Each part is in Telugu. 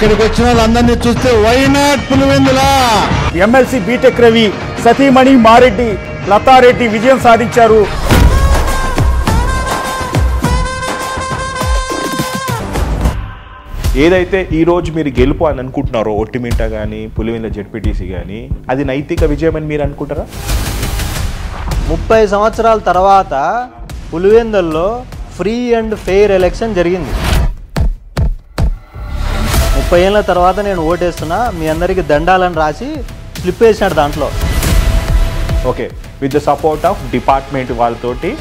ఇక్కడికి వచ్చిన వాళ్ళందరినీ చూస్తే why not Pulivendula MLC BTech Ravi సతీమణి మారెడ్డి లతారెడ్డి విజయం సాధించారు. ఏదైతే ఈరోజు మీరు గెలుపు అని అనుకుంటున్నారో ఒట్టిమింట కానీ పులివెందుల జెడ్పీటీసీ కానీ అది నైతిక విజయం అని మీరు అనుకుంటారా? 30 సంవత్సరాల తర్వాత పులివెందుల్లో ఫ్రీ అండ్ ఫెయిర్ ఎలక్షన్ జరిగింది. 30 ఏళ్ళ తర్వాత నేను ఓటేస్తున్నా, మీ అందరికీ దండాలని రాసి స్లిప్ వేసినాడు దాంట్లో. Okay, with the support of department వాళ్ళతోటి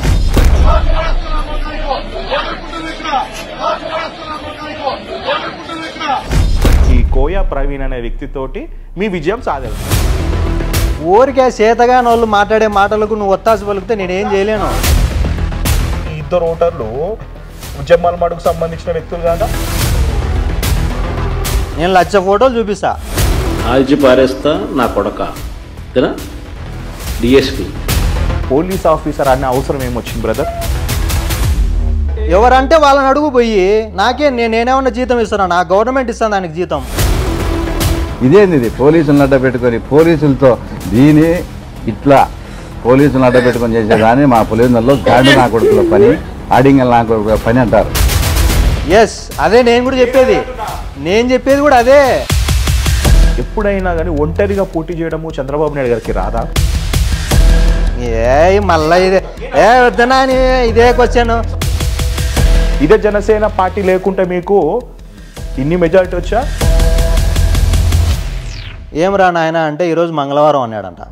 ఈ కోయా ప్రవీణ్ అనే వ్యక్తితోటి మీ విజయం సాధించారు. ఊరికే చేతగాని వాళ్ళు మాట్లాడే మాటలకు నువ్వు ఒత్తాసు పలికితే నేనేం చేయలేను. ఈ ఇద్దరు ఓటర్లు ఉద్యమాల మడుకు సంబంధించిన వ్యక్తులు కాదా? నేను 1,00,000 ఫోటోలు చూపిస్తా. ఆల్చి పారేస్తా నా కొడక డిఎస్పి. పోలీస్ ఆఫీసర్ అనే అవసరం ఏమొచ్చింది బ్రదర్? ఎవరంటే వాళ్ళని అడుగు పోయి, నేనేమన్నా జీతం ఇస్తాను? నా గవర్నమెంట్ ఇస్తాను దానికి జీతం. ఇదేంది పోలీసులను అడ్డ పెట్టుకొని పోలీసులతో దీని ఇట్లా పోలీసులను అడ్డ పెట్టుకొని చేసేదాన్ని మా పులివెందులలో గాడి నా కొడుకుల పని, ఆడింగల్ నా కొడుకుల పని అంటారు. ఎస్, అదే నేను కూడా చెప్పేది. నేను చెప్పేది కూడా అదే. ఎప్పుడైనా కానీ ఒంటరిగా పోటీ చేయడము చంద్రబాబు నాయుడు గారికి రాదా? మళ్ళా ఇదే వద్దనా అని ఇదే క్వశ్చన్. ఇదే జనసేన పార్టీ లేకుంటే మీకు ఇన్ని మెజారిటీ వచ్చా? ఏం రా నాయన అంటే ఈరోజు మంగళవారం అన్నాడంట.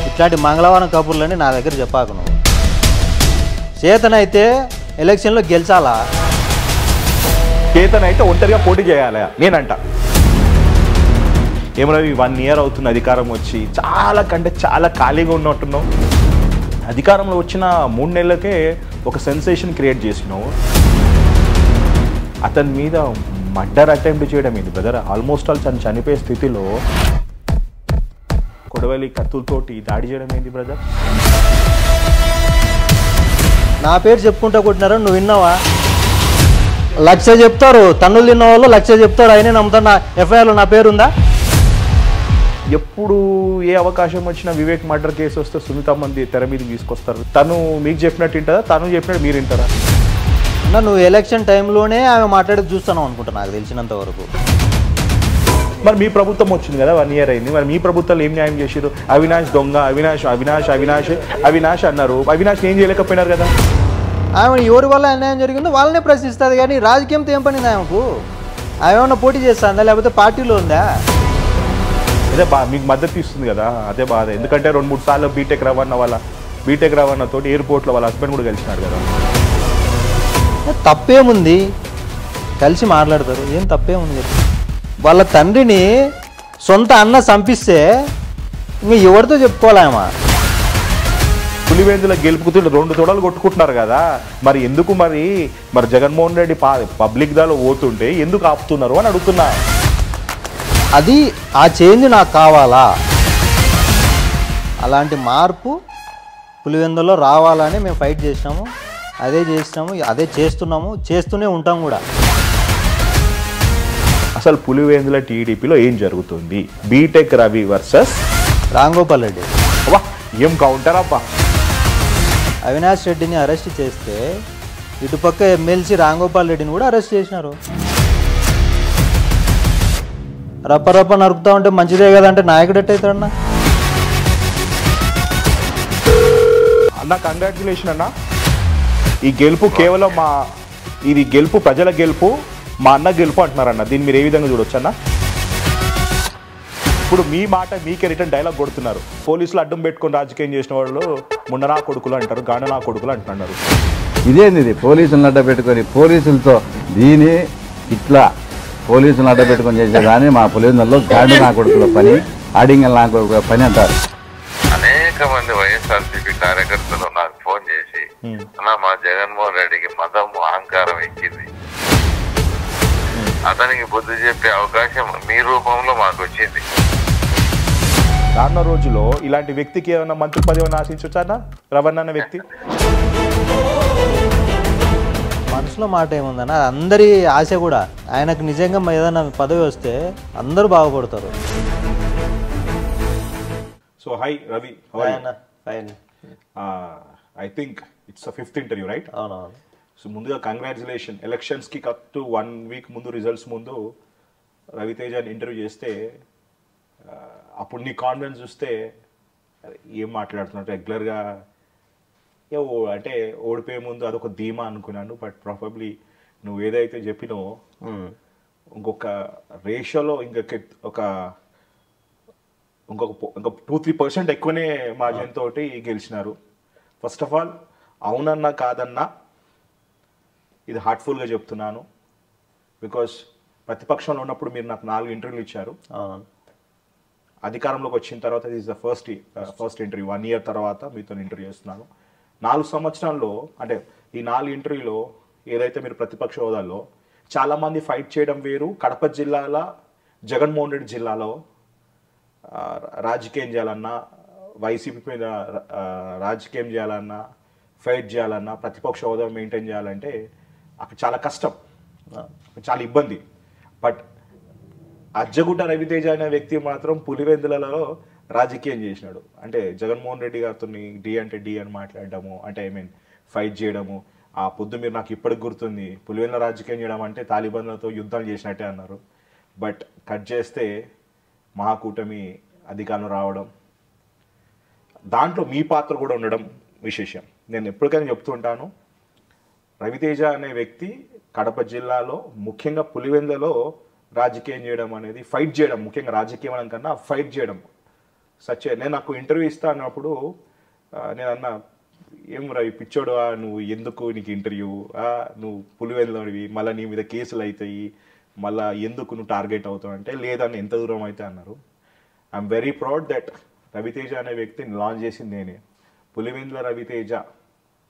ఇట్లాంటి మంగళవారం కబుర్లని నా దగ్గర చెప్పాకు నువ్వు. చేతనైతే ఎలక్షన్లో గెలిచాలా? చేతనైతే ఒంటరిగా పోటీ చేయాలి నేనంట. ఏమన్నా 1 year అవుతుంది అధికారం వచ్చి, చాలా ఖాళీగా ఉన్నట్టున్నావు. అధికారంలో వచ్చిన 3 నెలలకే ఒక సెన్సేషన్ క్రియేట్ చేసినావు. అతని మీద మర్డర్ అటెంప్ట్ చేయడం ఏంటి బ్రదర్? ఆల్మోస్ట్ ఆల్ తను చనిపోయే స్థితిలో కొడవలి కత్తులతోటి దాడి చేయడం ఏంటి బ్రదర్? నా పేరు చెప్పుకుంటా కొట్టినారు, నువ్వు విన్నావా? 1,00,000 చెప్తారు, తన్నులు తిన్న వాళ్ళు 1,00,000 చెప్తారు, అయినా నమ్ముతాను. నా ఎఫ్ఐఆర్లో నా పేరు ఉందా? ఎప్పుడు ఏ అవకాశం వచ్చినా వివేక్ మర్డర్ కేసు వస్తే సునీత మంది తెర మీద తీసుకొస్తారు. తను మీకు చెప్పినట్టు వింటారా? తను చెప్పినట్టు మీరు వింటారా? నువ్వు ఎలక్షన్ టైంలోనే ఆమె మాట్లాడేది చూస్తాను అనుకుంటా, నాకు తెలిసినంత వరకు. మరి మీ ప్రభుత్వం వచ్చింది కదా, 1 year అయింది. మరి మీ ప్రభుత్వాలు ఏం న్యాయం చేశారు? అవినాష్ దొంగ, అవినాష్ అన్నారు. అవినాష్ ఏం చేయలేకపోయినారు కదా? ఆమె ఎవరి వల్ల అన్యాయం జరిగిందో వాళ్ళనే ప్రశ్నిస్తుంది, కానీ రాజకీయంతో ఏం పనింది ఆమెకు? ఆమె ఏమన్నా పోటీ చేస్తుందా, లేకపోతే పార్టీలో ఉందా? అదే మీకు మద్దతు ఇస్తుంది కదా, అదే బాధ. ఎందుకంటే 2-3 సార్లు బీటెక్ రవాణా తోటి ఎయిర్పోర్ట్లో వాళ్ళ హస్బెండ్ కూడా కలిసినాడు కదా. తప్పేముంది? కలిసి మాట్లాడతారు, ఏం తప్పేముంది? వాళ్ళ తండ్రిని సొంత అన్న చంపిస్తే ఇంకా ఎవరితో చెప్పుకోవాలేమా? పులివెందుల గెలుపుతూ 2 తొడలు కొట్టుకుంటున్నారు కదా, మరి ఎందుకు మరి జగన్మోహన్ రెడ్డి పబ్లిక్ దాలో పోతుంటే ఎందుకు ఆపుతున్నారు అని అడుగుతున్నా. అది ఆ చేంజ్ నాకు కావాలా? అలాంటి మార్పు పులివెందులో రావాలని మేము ఫైట్ చేసినాము, అదే చేస్తున్నాము, చేస్తూనే ఉంటాం కూడా. అసలు పులివెందుల టీడీపీలో ఏం జరుగుతుంది? BTech Ravi versus Ramgopal Reddy. అబ్బా, ఏం కౌంటర్ అబ్బా! అవినాష్ రెడ్డిని అరెస్ట్ చేస్తే ఇటుపక్క ఎమ్మెల్సీ రాంగోపాల్ రెడ్డిని కూడా అరెస్ట్ చేసినారు. రప్ప నరుకుతా ఉంటే మంచిదే కదంటే నాయకుడు ఎట్టయితాడన్నా? అన్న కంగ్రాచులేషన్ అన్న. ఈ గెలుపు కేవలం ఇది గెలుపు ప్రజల గెలుపు, మా అన్న గెలుపు అంటున్నారన్న. దీన్ని మీరు ఏ విధంగా చూడొచ్చు అన్న? ఇప్పుడు మీ మాట మీకే రిటర్న్ డైలాగ్ కొడుతున్నారు. పోలీసులు అడ్డం పెట్టుకొని రాజకీయం చేసిన వాళ్ళు ముండనా కొడుకులు అంటారు, గాండనా కొడుకులు అంటున్నారు. ఇదేంది పోలీసులను అడ్డ పెట్టుకొని పోలీసులతో దీని ఇట్లా పోలీసులను అడ్డ పెట్టుకొని చేసేదాన్ని మా పులివెందులలో గాడి నా కొడుకుల పని, ఆడింగల్ నా కొడుకుల పని అంటారు. అనేక మంది వైఎస్ఆర్సీపీ కార్యకర్తలు నాకు ఫోన్ చేసి, అన్న మా జగన్మోహన్ రెడ్డికి మతం అహంకారం ఎక్కింది, అతనికి బుద్ధి చెప్పే అవకాశం మీ రూపంలో మాకు వచ్చింది. రానున్న రోజులో ఇలాంటి వ్యక్తికి ఏమైనా మంత్రి పదవి ఆశించొచ్చా రవణ అన్న వ్యక్తి? మనసులో మాట ఏముందన్న, అందరి ఆశ కూడా ఆయనకు నిజంగా ఏదైనా పదవి వస్తే అందరూ బాగుపడతారు. So high Ravi, fine. I think it's 5th interview right? అవునవును. సో ముందుగా కంగ్రాచులేషన్. ఎలక్షన్స్కి కరెక్ట్ 1 వీక్ ముందు, రిజల్ట్స్ ముందు రవితేజని ఇంటర్వ్యూ చేస్తే అప్పుడు నీ కాన్ఫిడెన్స్ చూస్తే ఏం మాట్లాడుతున్నట్టు రెగ్యులర్గా అంటే ఓడిపోయే ముందు అదొక ధీమా అనుకున్నాను. బట్ ప్రాబబ్లీ నువ్వు ఏదైతే చెప్పినావో ఇంకొక రేషియోలో ఇంకొక 2-3% ఎక్కువనే మార్జిన్ తోటి గెలిచినారు. ఫస్ట్ ఆఫ్ ఆల్ అవునన్నా కాదన్నా ఇది హార్ట్ఫుల్గా చెప్తున్నాను. బికాస్ ప్రతిపక్షంలో ఉన్నప్పుడు మీరు నాకు 4 ఇంటర్వ్యూలు ఇచ్చారు. అధికారంలోకి వచ్చిన తర్వాత ఇది is the first interview. 1 year తర్వాత మీతో ఇంటర్వ్యూ చేస్తున్నాను. 4 సంవత్సరాల్లో అంటే ఈ 4 ఇంటర్వ్యూలో ఏదైతే మీరు ప్రతిపక్ష హోదాలో చాలామంది ఫైట్ చేయడం వేరు. కడప జిల్లాలో జగన్మోహన్ రెడ్డి జిల్లాలో రాజకీయం చేయాలన్నా, వైసీపీ మీద రాజకీయం చేయాలన్నా, ఫైట్ చేయాలన్నా, ప్రతిపక్ష హోదా మెయింటైన్ చేయాలంటే అక్కడ చాలా కష్టం, చాలా ఇబ్బంది. బట్ అజ్జగుట్ట రవితేజ అనే వ్యక్తి మాత్రం పులివెందులలో రాజకీయం చేసినాడు. అంటే జగన్మోహన్ రెడ్డి గారితో డి అంటే డి అని మాట్లాడడము, అంటే ఫైట్ చేయడము. ఆ పొద్దు మీరు నాకు ఇప్పటికి గుర్తుంది, పులివెందుల రాజకీయం చేయడం అంటే తాలిబాన్లతో యుద్ధాలు చేసినట్టే అన్నారు. బట్ కట్ చేస్తే మహాకూటమి అధికారంలో రావడం, దాంట్లో మీ పాత్ర కూడా ఉండడం విశేషం. నేను ఎప్పటికైనా చెప్తుంటాను, రవితేజ అనే వ్యక్తి కడప జిల్లాలో ముఖ్యంగా పులివెందులలో రాజకీయం చేయడం అనేది, ఫైట్ చేయడం, ముఖ్యంగా రాజకీయం అనడం కన్నా ఫైట్ చేయడం నేను నాకు ఇంటర్వ్యూ ఇస్తా అన్నప్పుడు నేను అన్నా, ఏం రవి పిచ్చోడు, నువ్వు ఎందుకు నీకు ఇంటర్వ్యూ, నువ్వు పులివెందులవి, మళ్ళీ నీ మీద కేసులు అవుతాయి, మళ్ళీ ఎందుకు నువ్వు టార్గెట్ అవుతావు అంటే, లేదని ఎంత దూరం అయితే అన్నారు. I'm very proud that Raviteja అనే వ్యక్తిని లాంచ్ చేసింది నేనే. పులివెందుల రవితేజ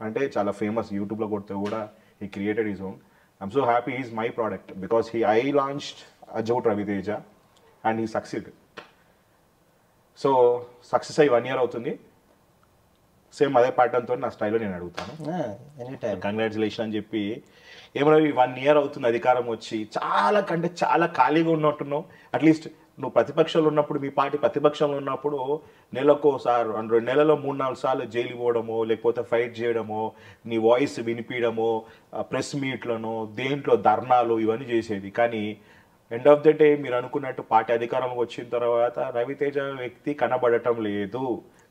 అంటే చాలా ఫేమస్, యూట్యూబ్లో కొడితే కూడా he created his own. I'm so happy is my product because I launched Ajjagutta Raviteja and he succeed. So success అయ్యి 1 year అవుతుంది. సేమ్ అదే ప్యాటర్న్తో నా స్టైల్లో నేను అడుగుతాను. కంగ్రాచులేషన్ అని చెప్పి, ఏమన్నా 1 year అవుతుంది అధికారం వచ్చి, చాలా ఖాళీగా ఉన్నట్టున్నావు. అట్లీస్ట్ నువ్వు ప్రతిపక్షంలో ఉన్నప్పుడు, మీ పార్టీ ప్రతిపక్షంలో ఉన్నప్పుడు నెలకోసారి 2 నెలల్లో 3-4 సార్లు జైలు పోవడమో, లేకపోతే ఫైట్ చేయడమో, నీ వాయిస్ వినిపించడమో, ప్రెస్ మీట్లను, దేంట్లో ధర్నాలు ఇవన్నీ చేసేది. కానీ ఎండ్ ఆఫ్ ద డే మీరు అనుకున్నట్టు పార్టీ అధికారంలోకి వచ్చిన తర్వాత రవితేజ వ్యక్తి కనబడటం లేదు,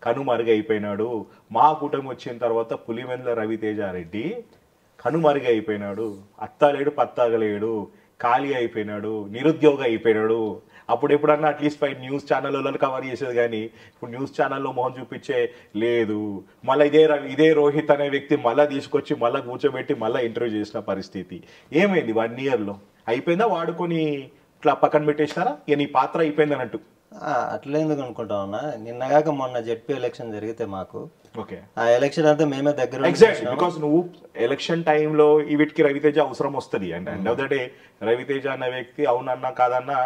కనుమరుగైపోయినాడు. మా కూటమి వచ్చిన తర్వాత పులివెందుల రవితేజ రెడ్డి కనుమరుగైపోయినాడు. అత్తలేడు, పత్తాగలేడు, ఖాళీ అయిపోయినాడు, నిరుద్యోగ అయిపోయినాడు. అప్పుడు ఎప్పుడన్నా అట్లీస్ట్ న్యూస్ ఛానల్లో కవర్ చేసేది, కానీ ఇప్పుడు న్యూస్ ఛానల్లో మొహం చూపించే లేదు. మళ్ళీ ఇదే రోహిత్ అనే వ్యక్తి మళ్ళీ తీసుకొచ్చి మళ్ళీ కూర్చోబెట్టి మళ్ళీ ఇంటర్వ్యూ చేసిన పరిస్థితి. ఏమైంది 1 yearలో? అయిపోయిందా? వాడుకొని ఇట్లా పక్కన పెట్టేసినారా? ఇక నీ పాత్ర అయిపోయింది అన్నట్టు. అట్లా ఎందుకు అనుకుంటా ఉన్నా, నిన్నగాక మొన్న జెడ్పీ ఎలక్షన్ జరిగితే మాకు ఓకే, ఆ ఎలక్షన్ అంతా మేమే దగ్గర. ఎగ్జాక్ట్లీ, బికాస్ నువ్వు ఎలక్షన్ టైంలో వీటికి రవితేజ అవసరం వస్తుంది. And end of the day Raviteja అన్న వ్యక్తి అవునన్నా కాదన్నా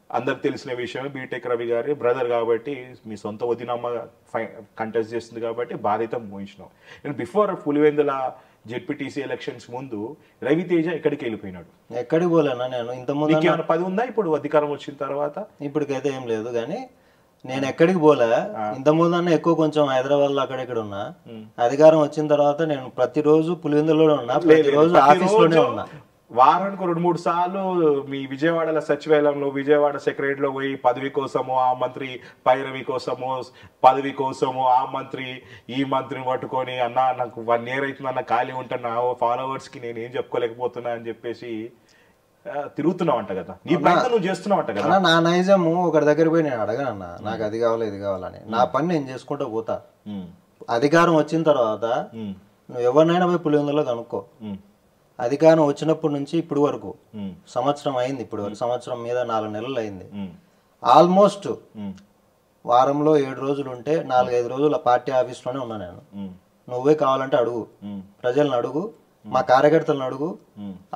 అందరికి తెలిసిన విషయమే. బీటెక్ రవి గారి బ్రదర్ కాబట్టి, మీ సొంత వదినమ్మ కంటెస్ట్ చేస్తుంది కాబట్టి బాధ్యత వహించినావు. నేను బిఫోర్ పులివెందుల జెడ్పీటీసీ ఎలక్షన్స్ ముందు రవితేజ ఎక్కడికి వెళ్ళిపోయినాడు? ఎక్కడికి పోలేనా నేను ఇంతకుముందు? ఏమైనా 10 ఉందా ఇప్పుడు అధికారం వచ్చిన తర్వాత? ఇప్పటికైతే ఏం లేదు, కానీ నేను ఎక్కడికి పోలే. ఇంతకుముందు అన్న ఎక్కువ కొంచెం హైదరాబాద్ లో అక్కడెక్కడ ఉన్నా. అధికారం వచ్చిన తర్వాత నేను ప్రతిరోజు పులివెందులోనే ఉన్నా, ప్రతిరోజు ఆఫీస్ లోనే ఉన్నా. వారానికి 2-3 సార్లు మీ విజయవాడల సచివాలయంలో, విజయవాడ సెక్రటరీలో పోయి పదవి కోసమో, ఆ మంత్రి పైరవి కోసమో, పదవి కోసమో ఆ మంత్రి ఈ మంత్రిని పట్టుకొని, అన్న నాకు 1 year అవుతుంది అన్న, ఖాళీ ఉంటాను, ఫాలోవర్స్ కి నేను ఏం చెప్పుకోలేకపోతున్నా అని చెప్పేసి తిరుగుతున్నావు అంట కదా. నీ ప్రయత్నం నువ్వు చేస్తున్నావు అంట కదా. నా నైజం ఒకరి దగ్గర పోయి నేను అడగనన్నా, నాకు అది కావాలి ఇది కావాలని. నా పని నేను చేసుకుంటూ పోతా. అధికారం వచ్చిన తర్వాత నువ్వు ఎవరినైనా పోయి పులివెందులో కనుక్కో. అధికారం వచ్చినప్పటి నుంచి ఇప్పుడు వరకు సంవత్సరం అయింది. ఇప్పుడు వరకు సంవత్సరం మీద 4 నెలలు అయింది. ఆల్మోస్ట్ వారంలో 7 రోజులు ఉంటే 4-5 రోజులు పార్టీ ఆఫీస్లోనే ఉన్నా నేను. నువ్వే కావాలంటే అడుగు, ప్రజలను అడుగు, మా కార్యకర్తలను అడుగు,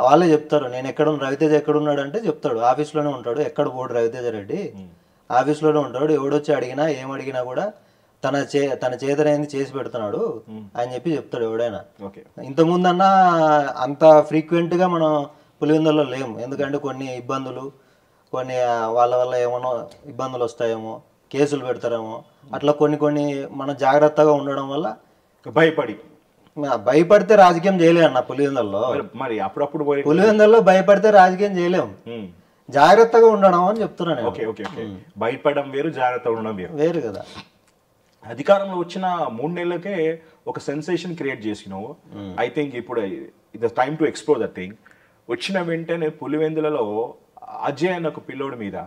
వాళ్ళే చెప్తారు. నేను రవితేజ ఎక్కడున్నాడు అంటే చెప్తాడు. ఆఫీస్లోనే ఉంటాడు, ఎక్కడ పోడు రవితేజ రెడ్డి, ఆఫీస్లోనే ఉంటాడు. ఎవడొచ్చి అడిగినా ఏమడిగినా కూడా తన చేతనైంది చేసి పెడుతున్నాడు అని చెప్తాడు ఎవడైనా. ఓకే. ఇంతకుముందన్నా అంత ఫ్రీక్వెంట్గా మనం పులివెందులలో లేము, ఎందుకంటే కొన్ని ఇబ్బందులు, కొన్ని వాళ్ళ వల్ల ఏమన్నా ఇబ్బందులు వస్తాయేమో, కేసులు పెడతారేమో, అట్లా కొన్ని మనం జాగ్రత్తగా ఉండడం వల్ల భయపడితే రాజకీయం చేయలేము అన్న పులివెందులలో. మరి అప్పుడప్పుడు పులివెందులలో భయపడితే రాజకీయం చేయలేము, జాగ్రత్తగా ఉండడం అని చెప్తున్నాను. భయపడడం వేరు, జాగ్రత్తగా ఉండడం వేరు కదా. అధికారంలో వచ్చిన 3 నెలలకే ఒక సెన్సేషన్ క్రియేట్ చేసినావు. ఐ థింక్ ఇప్పుడు ఇది time to explore that thing. వచ్చిన వెంటనే పులివెందులలో అజయ్ అన్న ఒక పిల్లోడి మీద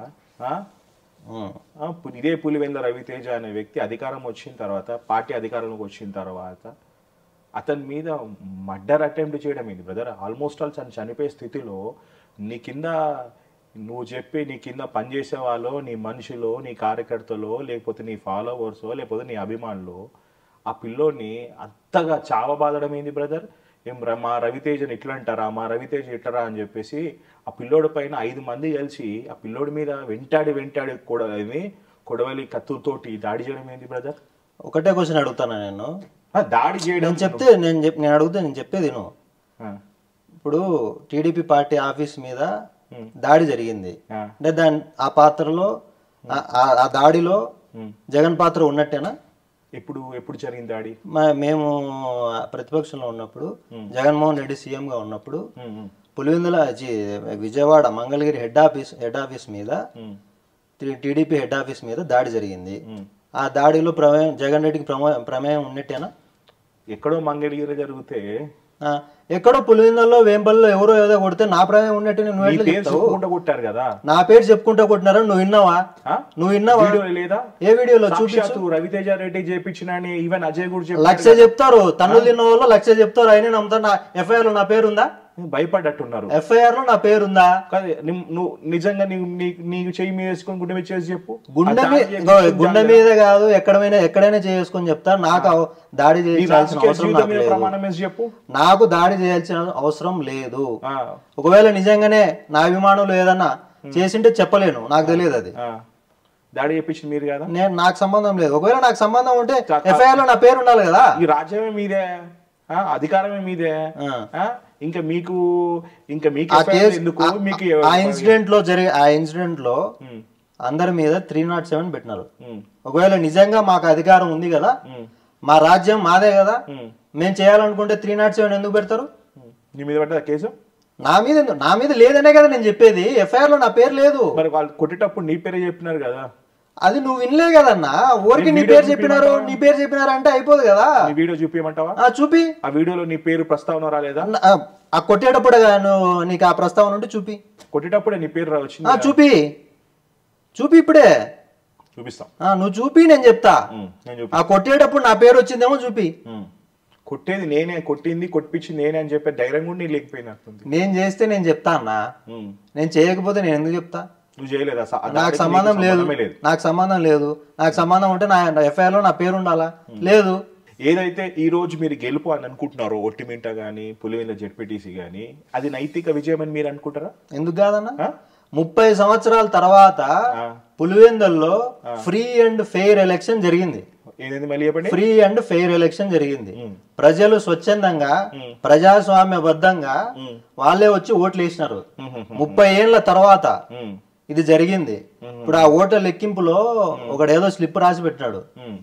ఇదే పులివెందుల రవితేజ అనే వ్యక్తి అధికారం వచ్చిన తర్వాత, పార్టీ అధికారంలోకి వచ్చిన తర్వాత అతని మీద మర్డర్ అటెంప్ట్ చేయడం ఏంటి బ్రదర్? ఆల్మోస్ట్ ఆల్ చనిపోయే స్థితిలో నీ కింద పనిచేసే వాళ్ళు, నీ మనుషులు, నీ కార్యకర్తలు, లేకపోతే నీ ఫాలోవర్స్, లేకపోతే నీ అభిమానులు ఆ పిల్లోని అంతగా చావబాదడం ఏంది బ్రదర్? మా రవితేజని ఇట్లా అంటారా, మా రవితేజ ఇట్లరా అని చెప్పేసి ఆ పిల్లోడి పైన 5 మంది కలిసి ఆ పిల్లోడి మీద వెంటాడి కొడవలి కత్తులతోటి దాడి చేయడం ఏంది బ్రదర్? ఒకటే క్వశ్చన్ అడుగుతాను నేను. దాడి చేయడం నేను చెప్పేది నువ్వు. ఇప్పుడు టీడీపీ పార్టీ ఆఫీస్ మీద దాడి జరిగింది అంటే ఆ పాత్రలో ఆ దాడిలో జగన్ పాత్ర ఉన్నట్టేనా? ఎప్పుడు జరిగింది దాడి? మేము ప్రతిపక్షంలో ఉన్నప్పుడు, జగన్మోహన్ రెడ్డి సీఎం గా ఉన్నప్పుడు పులివెందుల విజయవాడ మంగళగిరి హెడ్ ఆఫీస్ మీద, టీడీపీ హెడ్ ఆఫీస్ మీద దాడి జరిగింది. ఆ దాడిలో జగన్ రెడ్డికి ప్రమేయం ఉన్నట్టేనా? ఎక్కడో మంగళగిరి జరిగితే ఎక్కడో పులివెందులలో వేంపల్లిలో ఎవరో ఏదో కొడితే నా ప్రమేయం ఉన్నట్టు నువ్వు ఎట్లా చెప్తావు? కొట్టారు కదా, నా పేరు చెప్పుకుంటా కొట్టినారా? నువ్వు విన్నావా? లేదా? ఏ వీడియోలో చూపించు. రవితేజ రెడ్డి చేపించిన ఈవెన్ అజయ్ కూడా లక్ష చెప్తారు, తన్నులు తిన్న వాళ్ళు లక్ష చెప్తారు, అయినా నమ్ముతారు. ఎఫ్ఐఆర్ లో నా పేరుందా? భయపడ్డట్టున్నారు. ఎఫ్ఐఆర్ లో నా పేరుందా? నువ్వు నిజంగా నీకు చెయ్యి మీద వేసుకొని గుండె మీద చేసి చెప్పు. గుండె మీద కాదు, ఎక్కడైనా చేసుకొని చెప్తా. నాకు దాడి చేయాల్సిన అవసరం చెప్పు. నాకు దాడి చేయాల్సిన అవసరం లేదు. ఒకవేళ నిజంగానే నా అభిమానులు ఏదన్నా చేసింటే చెప్పలేను, నాకు తెలియదు. అది దాడి చెప్పించింది మీరు కదా, నాకు సంబంధం లేదు. ఒకవేళ నాకు సంబంధం ఉంటే ఎఫ్ఐఆర్ లో నా పేరు ఉండాలి కదా. ఈ రాజ్యమే మీదే, అధికారమే మీదే. ఇంకా మీకు ఆ ఇన్సిడెంట్ లో అందరి మీద 307 పెట్టినారు. ఒకవేళ నిజంగా మాకు అధికారం ఉంది కదా, మా రాజ్యం మాదే కదా, మేము చేయాలనుకుంటే 307 ఎందుకు పెడతారు? నీ మీద పడ్డ కేసు నా మీద లేదనే కదా నేను చెప్పేది. ఎఫ్ఐఆర్ లో నా పేరు లేదు. మరి వాళ్ళు కొట్టేటప్పుడు నీ పేరే చెప్పినారు కదా. అది నువ్వు వినలే కదన్నా. ఊరికి నీ పేరు చెప్పినారు అంటే అయిపోదు కదా. వీడియో చూపించమంటావా? చూపి. ఆ వీడియోలో నీ పేరు ప్రస్తావన రాలేదా? ఆ కొట్టేటప్పుడే నీకు ఆ ప్రస్తావన ఉంటే చూపి. కొట్టేటప్పుడే నీ పేరు వచ్చింది. చూపి ఇప్పుడే చూపిస్తాం. నువ్వు చూపి, నేను చెప్తా. ఆ కొట్టేటప్పుడు నా పేరు వచ్చిందేమో చూపి. కొట్టేది నేనే, కొట్టించింది నేనే అని చెప్పే ధైర్యం కూడా నీ లేకపోయినట్టుంది. నేను చేస్తే నేను చెప్తా అన్నా, నేను చేయకపోతే నేను ఎందుకు చెప్తా? నువ్వు చేయలేదా? నాకు సంబంధం లేదు. నాకు సంబంధం ఉంటే నా ఎఫ్ఐఆర్ లో నా పేరు ఉండాలా? లేదు. ఏదైతే ఈ రోజు మీరు గెలుపు అని అనుకుంటున్నారో, ఒట్టిమింట గానీ పులివెందుల జెడ్పీటీసీ గానీ, అది నైతిక విజయం అని మీరు అనుకుంటారా? ఎందుకు కాదన్నా? 30 సంవత్సరాల తర్వాత పులివెందుల్లో ఫ్రీ అండ్ ఫెయిర్ ఎలక్షన్ జరిగింది. ఫ్రీ అండ్ ఫెయిర్ ఎలక్షన్ జరిగింది. ప్రజలు స్వచ్ఛందంగా, ప్రజాస్వామ్యబద్ధంగా వాళ్ళే వచ్చి ఓట్లు వేసినారు. 30 ఏళ్ల తర్వాత ఇది జరిగింది. ఇప్పుడు ఆ ఓట్ల లెక్కింపులో ఒకడేదో స్లిప్ రాసి పెట్టినాడు,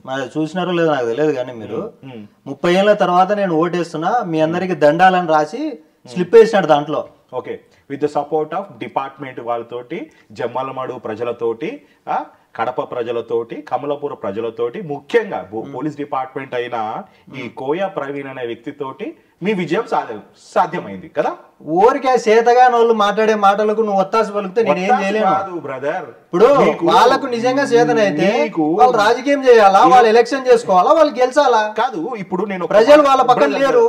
మరి చూసినారో లేదో నాకు తెలియదు. కానీ మీరు 30 ఏళ్ల తర్వాత నేను ఓటేస్తున్నా, మీ అందరికి దండాలని రాసి స్లిప్ వేసినాడు దాంట్లో. Okay, with the support of department వాళ్ళతోటి, జమ్మలమడు ప్రజలతోటి, కడప ప్రజలతోటి, కమలపూర ప్రజలతోటి, ముఖ్యంగా పోలీస్ డిపార్ట్మెంట్ అయిన ఈ కోయా ప్రవీణ్ అనే వ్యక్తితోటి మీ విజయం సాధ్యమైంది కదా. ఊరికే చేతగా వాళ్ళు మాట్లాడే మాటలకు నువ్వు ఒత్తాసు పలికితే నేనేం చేయలేను బ్రదర్. ఇప్పుడు వాళ్ళకు నిజంగా చేతనైతే వాళ్ళు రాజకీయం చేయాలా, వాళ్ళు ఎలక్షన్ చేసుకోవాలా, వాళ్ళు గెలిచాలా? కాదు, ఇప్పుడు నేను ప్రజలు వాళ్ళ పక్కన లేరు.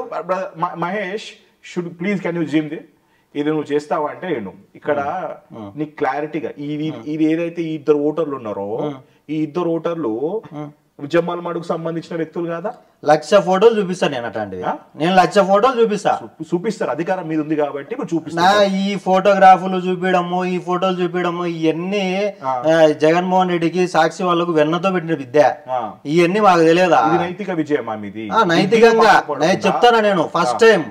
Mahesh should please can you gym ఇది నువ్వు చేస్తావా అంటే ఇక్కడ నీకు క్లారిటీగా ఇది ఏదైతే ఈ 2 ఓటర్లు ఉన్నారో, ఈ 2 ఓటర్లు జమ్మల్ మడుకు సంబంధించిన వ్యక్తులు కాదా? 1,00,000 ఫోటోలు చూపిస్తాను నేను అట్లాంటివి. నేను 1,00,000 ఫోటోలు చూపిస్తా. చూపిస్తారు, అధికారం మీద ఉంది కాబట్టి నా చూపిస్తారు. ఈ ఫోటోగ్రాఫ్లు చూపించడము, ఈ ఫోటోలు చూపించడము, ఇవన్నీ జగన్మోహన్ రెడ్డికి సాక్షి వాళ్ళకు వెన్నతో పెట్టిన విద్య. ఇవన్నీ మాకు తెలియదా? నైతిక విజయమా మీది? నైతికంగా నేను చెప్తానా, నేను ఫస్ట్ టైం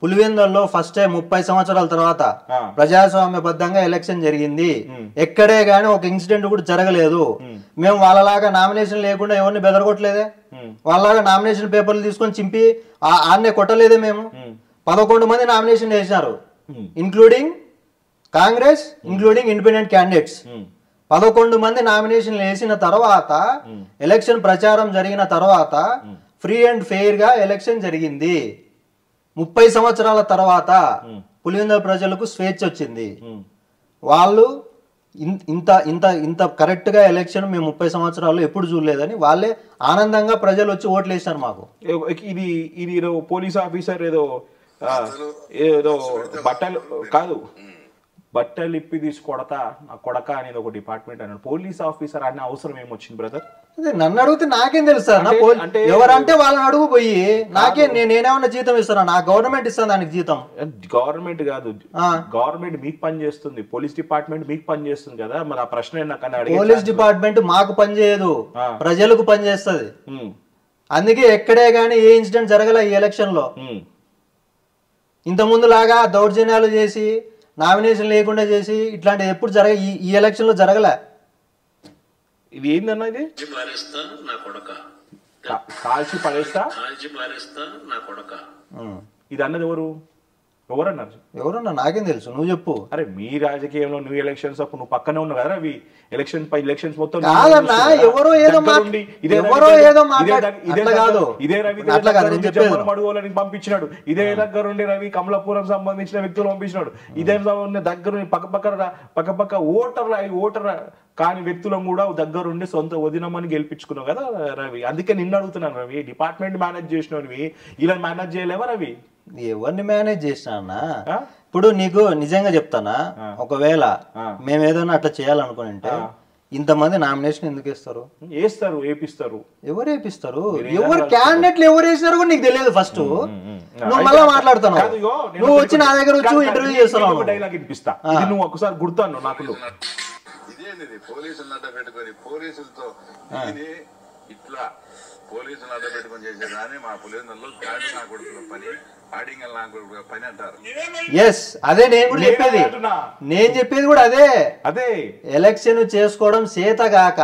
పులివెందుల్లో ఫస్ట్ టైం 30 సంవత్సరాల తర్వాత ప్రజాస్వామ్యబద్ధంగా ఎలక్షన్ జరిగింది. ఎక్కడే గానీ ఒక ఇన్సిడెంట్ కూడా జరగలేదు. మేము వాళ్ళలాగా నామినేషన్ లేకుండా ఎవరిని బెదరగొట్టలేదే, వాళ్ళలాగా నామినేషన్ పేపర్లు తీసుకొని చింపి ఆన్నే కొట్టలేదే. మేము 11 మంది నామినేషన్ వేసినారు, including Congress, including independent candidates. 11 మంది నామినేషన్లు వేసిన తర్వాత ఎలక్షన్ ప్రచారం జరిగిన తర్వాత ఫ్రీ అండ్ ఫెయిర్ గా ఎలక్షన్ జరిగింది. 30 సంవత్సరాల తర్వాత పులివెందుల ప్రజలకు స్వేచ్ఛ వచ్చింది. వాళ్ళు ఇంత ఇంత ఇంత కరెక్ట్ గా ఎలక్షన్ మేము 30 సంవత్సరాల్లో ఎప్పుడు చూడలేదని వాళ్ళే ఆనందంగా ప్రజలు వచ్చి ఓట్లు వేసినారు మాకు. ఇది ఏదో పోలీస్ ఆఫీసర్ ఏదో బట్టలు కాదు, బట్టలు ఇప్పి తీసి కొడతా కొడక అనేది ఒక డిపార్ట్మెంట్ అన్నాడు. పోలీస్ ఆఫీసర్ అనే అవసరం ఏమొచ్చింది బ్రదర్? నన్ను అడిగితే నాకేం తెలుసు అంటే ఎవరంటే వాళ్ళని అడుగు పోయి నేనేమన్నా జీతం ఇస్తానా? నా గవర్నమెంట్ ఇస్తాను దానికి జీతం. గవర్నమెంట్ కాదు, గవర్నమెంట్ మీకు పని చేస్తుంది, పోలీస్ డిపార్ట్మెంట్ మీకు పని చేస్తుంది కదా. మరి ఆ ప్రశ్న పోలీస్ డిపార్ట్మెంట్ మాకు పని చేయదు, ప్రజలకు పని చేస్తుంది. అందుకే ఎక్కడే గానీ ఏ ఇన్సిడెంట్ జరగలే ఈ ఎలక్షన్ లో. ఇంత ముందు లాగా దౌర్జన్యాలు చేసి నామినేషన్ లేకుండా చేసి ఇట్లాంటివి ఎప్పుడు ఈ ఎలక్షన్ లో జరగలే. ఇది ఏందన్నా? ఇది కాల్చి పడేస్తా నా కొడక. ఇది అన్నది ఎవరన్నారు? ఎవరన్నా నాకేం తెలుసు, నువ్వు చెప్పు. అరే మీ రాజకీయంలో నువ్వు ఎలక్షన్స్ అప్పుడు నువ్వు పక్కనే ఉన్నావు కదా. అవి ఎలక్షన్స్ మొత్తం కాదన్నా, ఎవరో ఏదో కాదు, ఇదే రవి మడుగోలని పంపించినాడు, ఇదే దగ్గరుండి రవి కమలాపురం సంబంధించిన వ్యక్తులు పంపించినాడు, ఇదే దగ్గర పక్క ఓటర్ కాని వ్యక్తులను కూడా దగ్గరుండి సొంత వదినమని గెలిపించుకున్నావు కదా రవి. అందుకే నిన్ను అడుగుతున్నాను రవి, డిపార్ట్మెంట్ మేనేజ్ చేసినవి ఇలా మేనేజ్ చేయలేవా రవి? ఎవరిని మేనేజ్ చేసినా అన్న? ఇప్పుడు నీకు నిజంగా చెప్తానా, ఒకవేళ మేము ఏదైనా అట్లా చేయాలనుకుని అంటే ఇంతమంది నామినేషన్ ఎందుకు వేస్తారు? ఏపిస్తారు. ఎవరు వేపిస్తారు? ఎవరు క్యాండిడేట్లు ఎవరు వేసినారు కూడా నీకు తెలియదు. ఫస్ట్ నువ్వు మళ్ళా మాట్లాడుతున్నావు, నువ్వు వచ్చి నా దగ్గర వచ్చి ఇంటర్వ్యూ చేస్తున్నావు. డైలాగ్ వినిపిస్తా, నువ్వు ఒకసారి గుర్తాను నాకు. ఇదేంది పోలీసులను అడ్డ పెట్టుకొని పోలీసులతో ఇట్లా పోలీసులను అడ్డ పెట్టుకొని చేసేదాన్ని మా పులివెందుల్లో గాడి నా కొడుకుల పని, ఆడింగల్ నా కొడుకుల పని అంటారు. ఎస్, అదే నేను కూడా చెప్పేది. నేను చెప్పేది కూడా అదే. ఎలక్షన్ చేసుకోవడం చేతగాక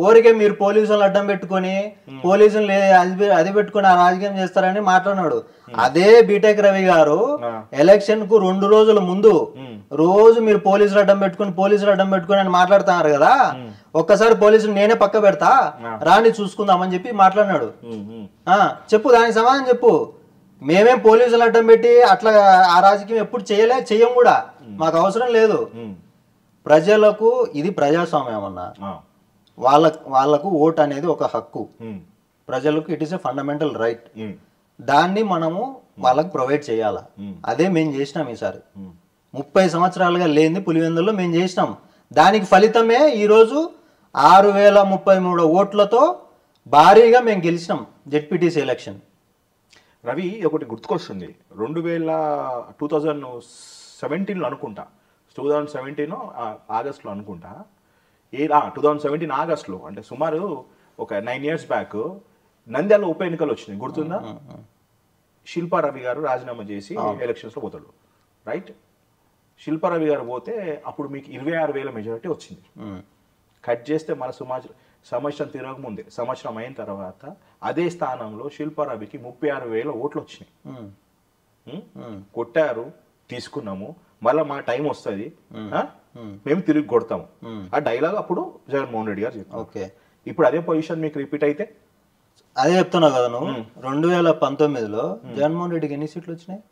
ఊరికే మీరు పోలీసులను అడ్డం పెట్టుకొని పోలీసులు అది పెట్టుకుని ఆ రాజకీయం చేస్తారని మాట్లాడినాడు. అదే బీటెక్ రవి గారు ఎలక్షన్ కు 2 రోజుల ముందు రోజు మీరు పోలీసులు అడ్డం పెట్టుకుని అని మాట్లాడుతున్నారు కదా. ఒక్కసారి పోలీసులు నేనే పక్క పెడతా రాని చూసుకుందామని చెప్పి మాట్లాడినాడు. చెప్పు, దానికి సమాధానం చెప్పు. మేమేం పోలీసులు అడ్డం పెట్టి అట్లా ఆ రాజకీయం ఎప్పుడు చెయ్యం కూడా, మాకు అవసరం లేదు. ప్రజలకు ఇది ప్రజాస్వామ్యం అన్న, వాళ్ళకు ఓట్ అనేది ఒక హక్కు. ప్రజలకు it is a fundamental right. దాన్ని మనము వాళ్ళకు ప్రొవైడ్ చేయాలా. అదే మేము చేసినాం ఈసారి. 30 సంవత్సరాలుగా లేనిది పులివెందుల్లో మేము చేసినాం. దానికి ఫలితమే ఈరోజు 6033 ఓట్లతో భారీగా మేము గెలిచినాం జెడ్పీటీసీ ఎలక్షన్. రవి, ఒకటి గుర్తుకొస్తుంది. 2017లో అనుకుంటా, 2017 ఆగస్టులో అనుకుంటా, 2017 ఆగస్టులో, అంటే సుమారు ఒక 9 years బ్యాక్ నంద్యాల ఉప ఎన్నికలు వచ్చినాయి, గుర్తుందా? శిల్పారవి గారు రాజీనామా చేసి ఎలక్షన్స్లో పోతాడు, రైట్? శిల్పారవి గారు పోతే అప్పుడు మీకు 26,000 మెజారిటీ వచ్చింది. కట్ చేస్తే మన సంవత్సరం తిరగముందే, సంవత్సరం అయిన తర్వాత అదే స్థానంలో శిల్పారవికి 36,000 ఓట్లు వచ్చినాయి. కొట్టారు, తీసుకున్నాము, మళ్ళీ మా టైం వస్తుంది, మేము తిరిగి కొడతాము. ఆ డైలాగ్ అప్పుడు జగన్మోహన్ రెడ్డి గారు చెప్పారు. ఓకే, ఇప్పుడు అదే పొజిషన్ మీకు రిపీట్ అయితే? అదే చెప్తున్నావు కదా నువ్వు. 2019లో జగన్మోహన్ రెడ్డికి ఎన్ని సీట్లు వచ్చినాయి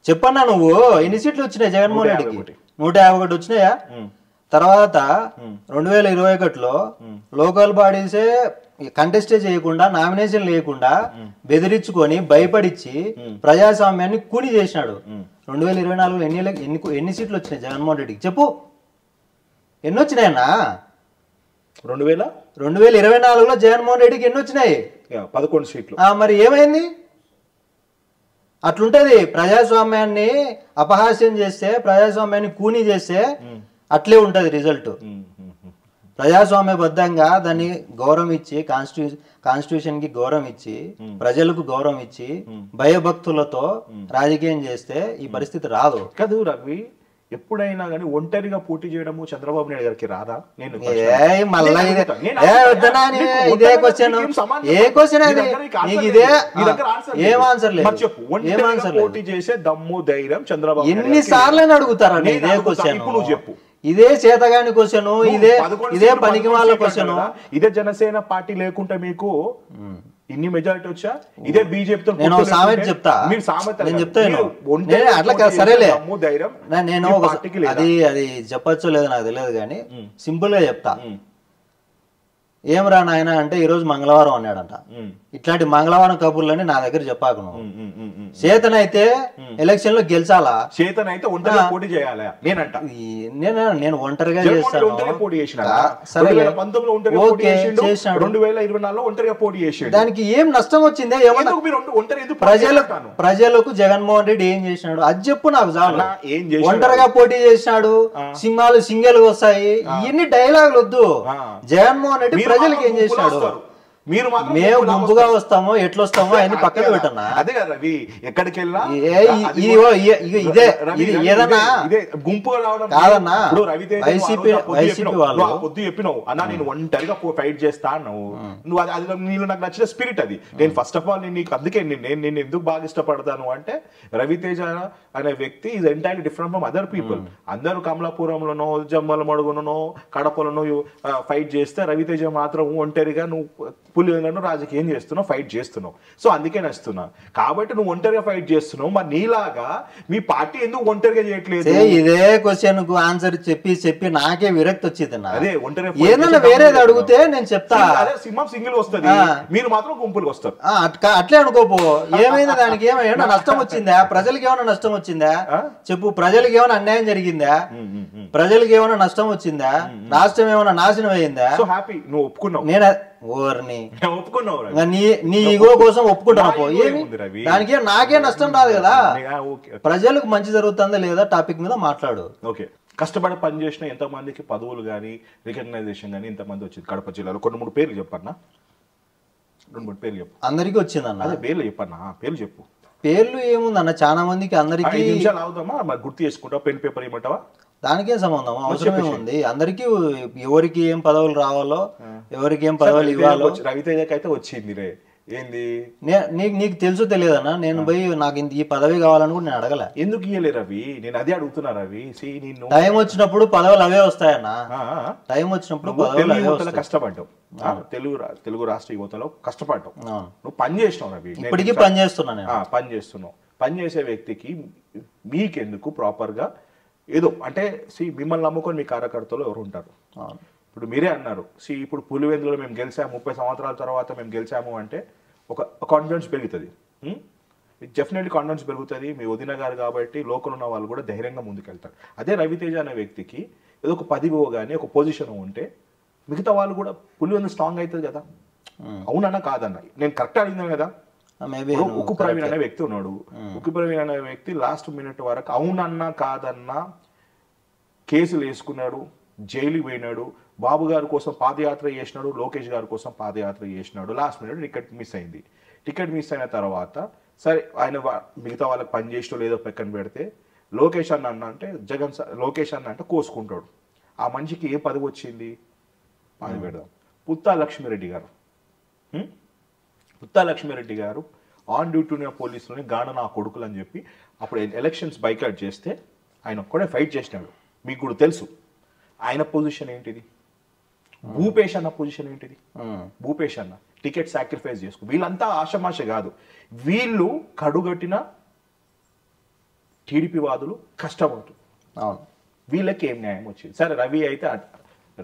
చెప్పన్నా నువ్వు? ఎన్ని సీట్లు వచ్చినాయి జగన్మోహన్ రెడ్డికి? 151 వచ్చినాయా? తర్వాత 2021లో లోకల్ బాడీసే కంటెస్టే చేయకుండా, నామినేషన్ లేకుండా బెదిరించుకొని భయపడిచ్చి ప్రజాస్వామ్యాన్ని కూని చేసినాడు. 2024లో ఎన్ని సీట్లు వచ్చినాయి జగన్మోహన్ రెడ్డికి చెప్పు? ఎన్ని వచ్చినాయన్నా? 2024లో జగన్మోహన్ రెడ్డికి ఎన్ని వచ్చినాయి? 11 సీట్లు. మరి ఏమైంది? అట్లుంటది. ప్రజాస్వామ్యాన్ని అపహాస్యం చేస్తే, ప్రజాస్వామ్యాన్ని కూనీ చేస్తే అట్లే ఉంటది రిజల్ట్. ప్రజాస్వామ్యబద్ధంగా దాన్ని గౌరవం ఇచ్చి, కాన్స్టిట్యూషన్ కి గౌరవం ఇచ్చి, ప్రజలకు గౌరవం ఇచ్చి, భయభక్తులతో రాజకీయం చేస్తే ఈ పరిస్థితి రాదు. కాదు రవి, ఎప్పుడైనా కానీ ఒంటరిగా పోటీ చేయడము చంద్రబాబు నాయుడు గారికి రాదా? నేను పోటీ చేసే దమ్ము ధైర్యం చంద్రబాబు ఎన్నిసార్లు అడుగుతారని ఇదే క్వశ్చన్. ఇప్పుడు చెప్పు. ఇదే చేతగాని క్వశ్చన్, ఇదే పనికి వాళ్ళ క్వశ్చన్. ఇదే జనసేన పార్టీ లేకుంటే మీకు ఇన్ని మెజారిటీ వచ్చా? ఇదే బీజేపీతో నేను సామెత చెప్తా, నేను చెప్తాను అట్లా. సరేలే, నేను అది చెప్పచ్చో లేదో నాకు తెలియదు కానీ సింపుల్ గా చెప్తా. ఏం రా నాయన అంటే ఈరోజు మంగళవారం అన్నాడంట. ఇట్లాంటి మంగళవారం కబుర్లని నా దగ్గర చెప్పాకు. చేతనైతే ఎలక్షన్ లో గెలిచాలా, చేతనైతే ఒంటరిగా పోటీ చేయాలి. నేను ఒంటరిగా చేస్తాను. దానికి ఏం నష్టం వచ్చిందే? ప్రజలకు జగన్మోహన్ రెడ్డి ఏం చేసినాడు అది చెప్పు నాకు చాలు. ఒంటరిగా పోటీ చేసినాడు, సింహాలు సింగల్ వస్తాయి, ఇన్ని డైలాగులు వద్దు. జగన్మోహన్ రెడ్డి ప్రజలకు ఏం చేసినాడు? మేము గుంపుగా వస్తామో ఎట్లొస్తామో అన్ని పక్కన పెట్టన్నా. అదే కదా రవి, ఎక్కడికి వెళ్ళినా ఇదే ఏదన్నా గుంపుగా రావడం కాదన్నా. వైసీపీ వాళ్ళు పొద్దు చెప్పినావు అన్నా నేను ఒంటరిగా ఫైట్ చేస్తా అన్నావు. నువ్వు అది నీళ్ళు నాకు నచ్చిన స్పిరిట్ అది. నేను ఫస్ట్ ఆఫ్ ఆల్ నీకు అందుకే నేను ఎందుకు బాగా ఇష్టపడతాను అంటే రవితేజ అనే వ్యక్తి is entirely different from other people. అందరూ కమలాపురంలోనో, జమ్మల మడుగులోనో, కడపలోనో ఫైట్ చేస్తే రవితేజ మాత్రం ఒంటరిగా నువ్వు పులిలను రాజకీయం చేస్తున్నావు, ఫైట్ చేస్తున్నావు. సో అందుకే నచ్చుతున్నా. కాబట్టి నువ్వు ఒంటరిగా ఫైట్ చేస్తున్నావు. మరి నీలాగా మీ పార్టీ ఎందుకు ఒంటరిగా చేయట్లేదు? ఇదే క్వశ్చన్ కు ఆన్సర్ చెప్పి నాకే విరక్తి వచ్చింది. అదే ఒంటరిగా ఏదన్నా వేరేది అడిగితే నేను చెప్తా. అదే సింహం సింగిల్ వస్తుంది, మీరు మాత్రం గుంపులు వస్తారు. అట్లే అనుకోపో. ఏమైంది దానికి? ఏమైనా నష్టం వచ్చిందా? ప్రజలకి ఏమైనా నష్టం వచ్చిందా చెప్పు. ప్రజలకు ఏమైనా అన్యాయం జరిగిందా? ప్రజలకు ఏమైనా నష్టం వచ్చిందా? రాష్ట్రం ఏమైనా నాశనం అయిందా? సో హ్యాపీ నువ్వు ఒప్పుకున్నావు. నేను నీ ఈగో కోసం ఒప్పుకుంటాను. దానికి నాకే నష్టం రాదు కదా. ప్రజలకు మంచి జరుగుతుందా లేదా టాపిక్ మీద మాట్లాడు. ఓకే, కష్టపడి పనిచేసిన ఎంతమందికి పదవులు కానీ రికగ్నైజేషన్ కానీ ఎంతమంది వచ్చింది కడప జిల్లాలో? 2-3 పేర్లు చెప్పన్నా. 2-3 పేర్లు చెప్పు. అందరికీ వచ్చిందన్న. అదే పేర్లు చెప్పన్నా, పేర్లు చెప్పు. పేర్లు ఏముందన్న, చాలా మందికి అందరికి. 5 నిమిషాలు అవుదామా? మరి గుర్తు చేసుకుంటావా? పెన్ పేపర్ ఇవ్వమంటావా? దానికేం సంబంధం, అవసరమే ఉంది. అందరికి ఎవరికి ఏం పదవులు రావాలో, ఎవరికి ఏం పదవులు ఇవ్వాలో. రవితేజకి అయితే వచ్చింది రే. ఏంది నీకు తెలుసు తెలియదన్నా? నేను పోయి నాకు ఈ పదవి కావాలని కూడా నేను అడగలే. ఎందుకు ఇయ్యలే రవి? నేను అదే అడుగుతున్నా రవి. టైం వచ్చినప్పుడు పదవులు అవే వస్తాయన్నా. టైం వచ్చినప్పుడు పదవులు కష్టపడ్డావు. తెలుగు రాష్ట్ర యువతలో కష్టపడ్డావు. నువ్వు పని చేసినావు రవి. ఇప్పటికీ పని చేస్తున్నా. పని చేస్తున్నావు. పని చేసే వ్యక్తికి మీకెందుకు ప్రాపర్ గా ఏదో అంటే మిమ్మల్ని నమ్ముకొని మీ కార్యకర్తలు ఎవరు ఉంటారు? ఇప్పుడు మీరే అన్నారు, ఇప్పుడు పులివెందులో మేము గెలిచాము, 30 సంవత్సరాల తర్వాత మేము గెలిచాము అంటే ఒక కాన్ఫిడెన్స్ పెరుగుతుంది. డెఫినెట్లీ కాన్ఫిడెన్స్ పెరుగుతుంది. మీ వదిన గారు కాబట్టి లోకల్ ఉన్న వాళ్ళు కూడా ధైర్యంగా ముందుకెళ్తారు. అదే రవితేజ అనే వ్యక్తికి ఏదో ఒక పదవి కానీ ఒక పొజిషన్ ఉంటే మిగతా వాళ్ళు కూడా పులివెందు స్ట్రాంగ్ అవుతుంది కదా. అవునన్నా కాదన్న? నేను కరెక్ట్ అడిగింది కదా. ఉక్కు ప్రవీణ్ అనే వ్యక్తి ఉన్నాడు. ఉక్కు ప్రవీణ్ అనే వ్యక్తి లాస్ట్ మినిట్ వరకు అవునన్నా కాదన్నా కేసులు వేసుకున్నాడు, జైలుకి పోయినాడు, బాబు గారి కోసం పాదయాత్ర చేసినాడు, లోకేష్ గారి కోసం పాదయాత్ర చేసినాడు. లాస్ట్ మినిట్ టికెట్ మిస్ అయింది. టికెట్ మిస్ అయిన తర్వాత సరే ఆయన మిగతా వాళ్ళకి పని చేసినో లేదో పక్కన పెడితే లోకేష్ అన్న అంటే లోకేష్ అన్న అంటే కోసుకుంటాడు. ఆ మనిషికి ఏ పదవి వచ్చింది? అది పెడదాం. పుత్తా లక్ష్మిరెడ్డి గారు ఆన్ డ్యూటీ ఉన్న పోలీసులని గాన నా కొడుకులు అని చెప్పి అప్పుడు ఎలక్షన్స్ బైకాట్ చేస్తే ఆయన ఒక్కడే ఫైట్ చేసినాడు. మీకు కూడా తెలుసు ఆయన పొజిషన్ ఏంటిది. భూపేష్ అన్న పొజిషన్ ఏంటిది? భూపేష్ అన్న టికెట్ సాక్రిఫైస్ చేసుకో. వీళ్ళంతా ఆషమాష కాదు. వీళ్ళు కడుగట్టిన టీడీపీ వాదులు కష్టపడుతుంది. వీళ్ళకి ఏం న్యాయం వచ్చింది? సరే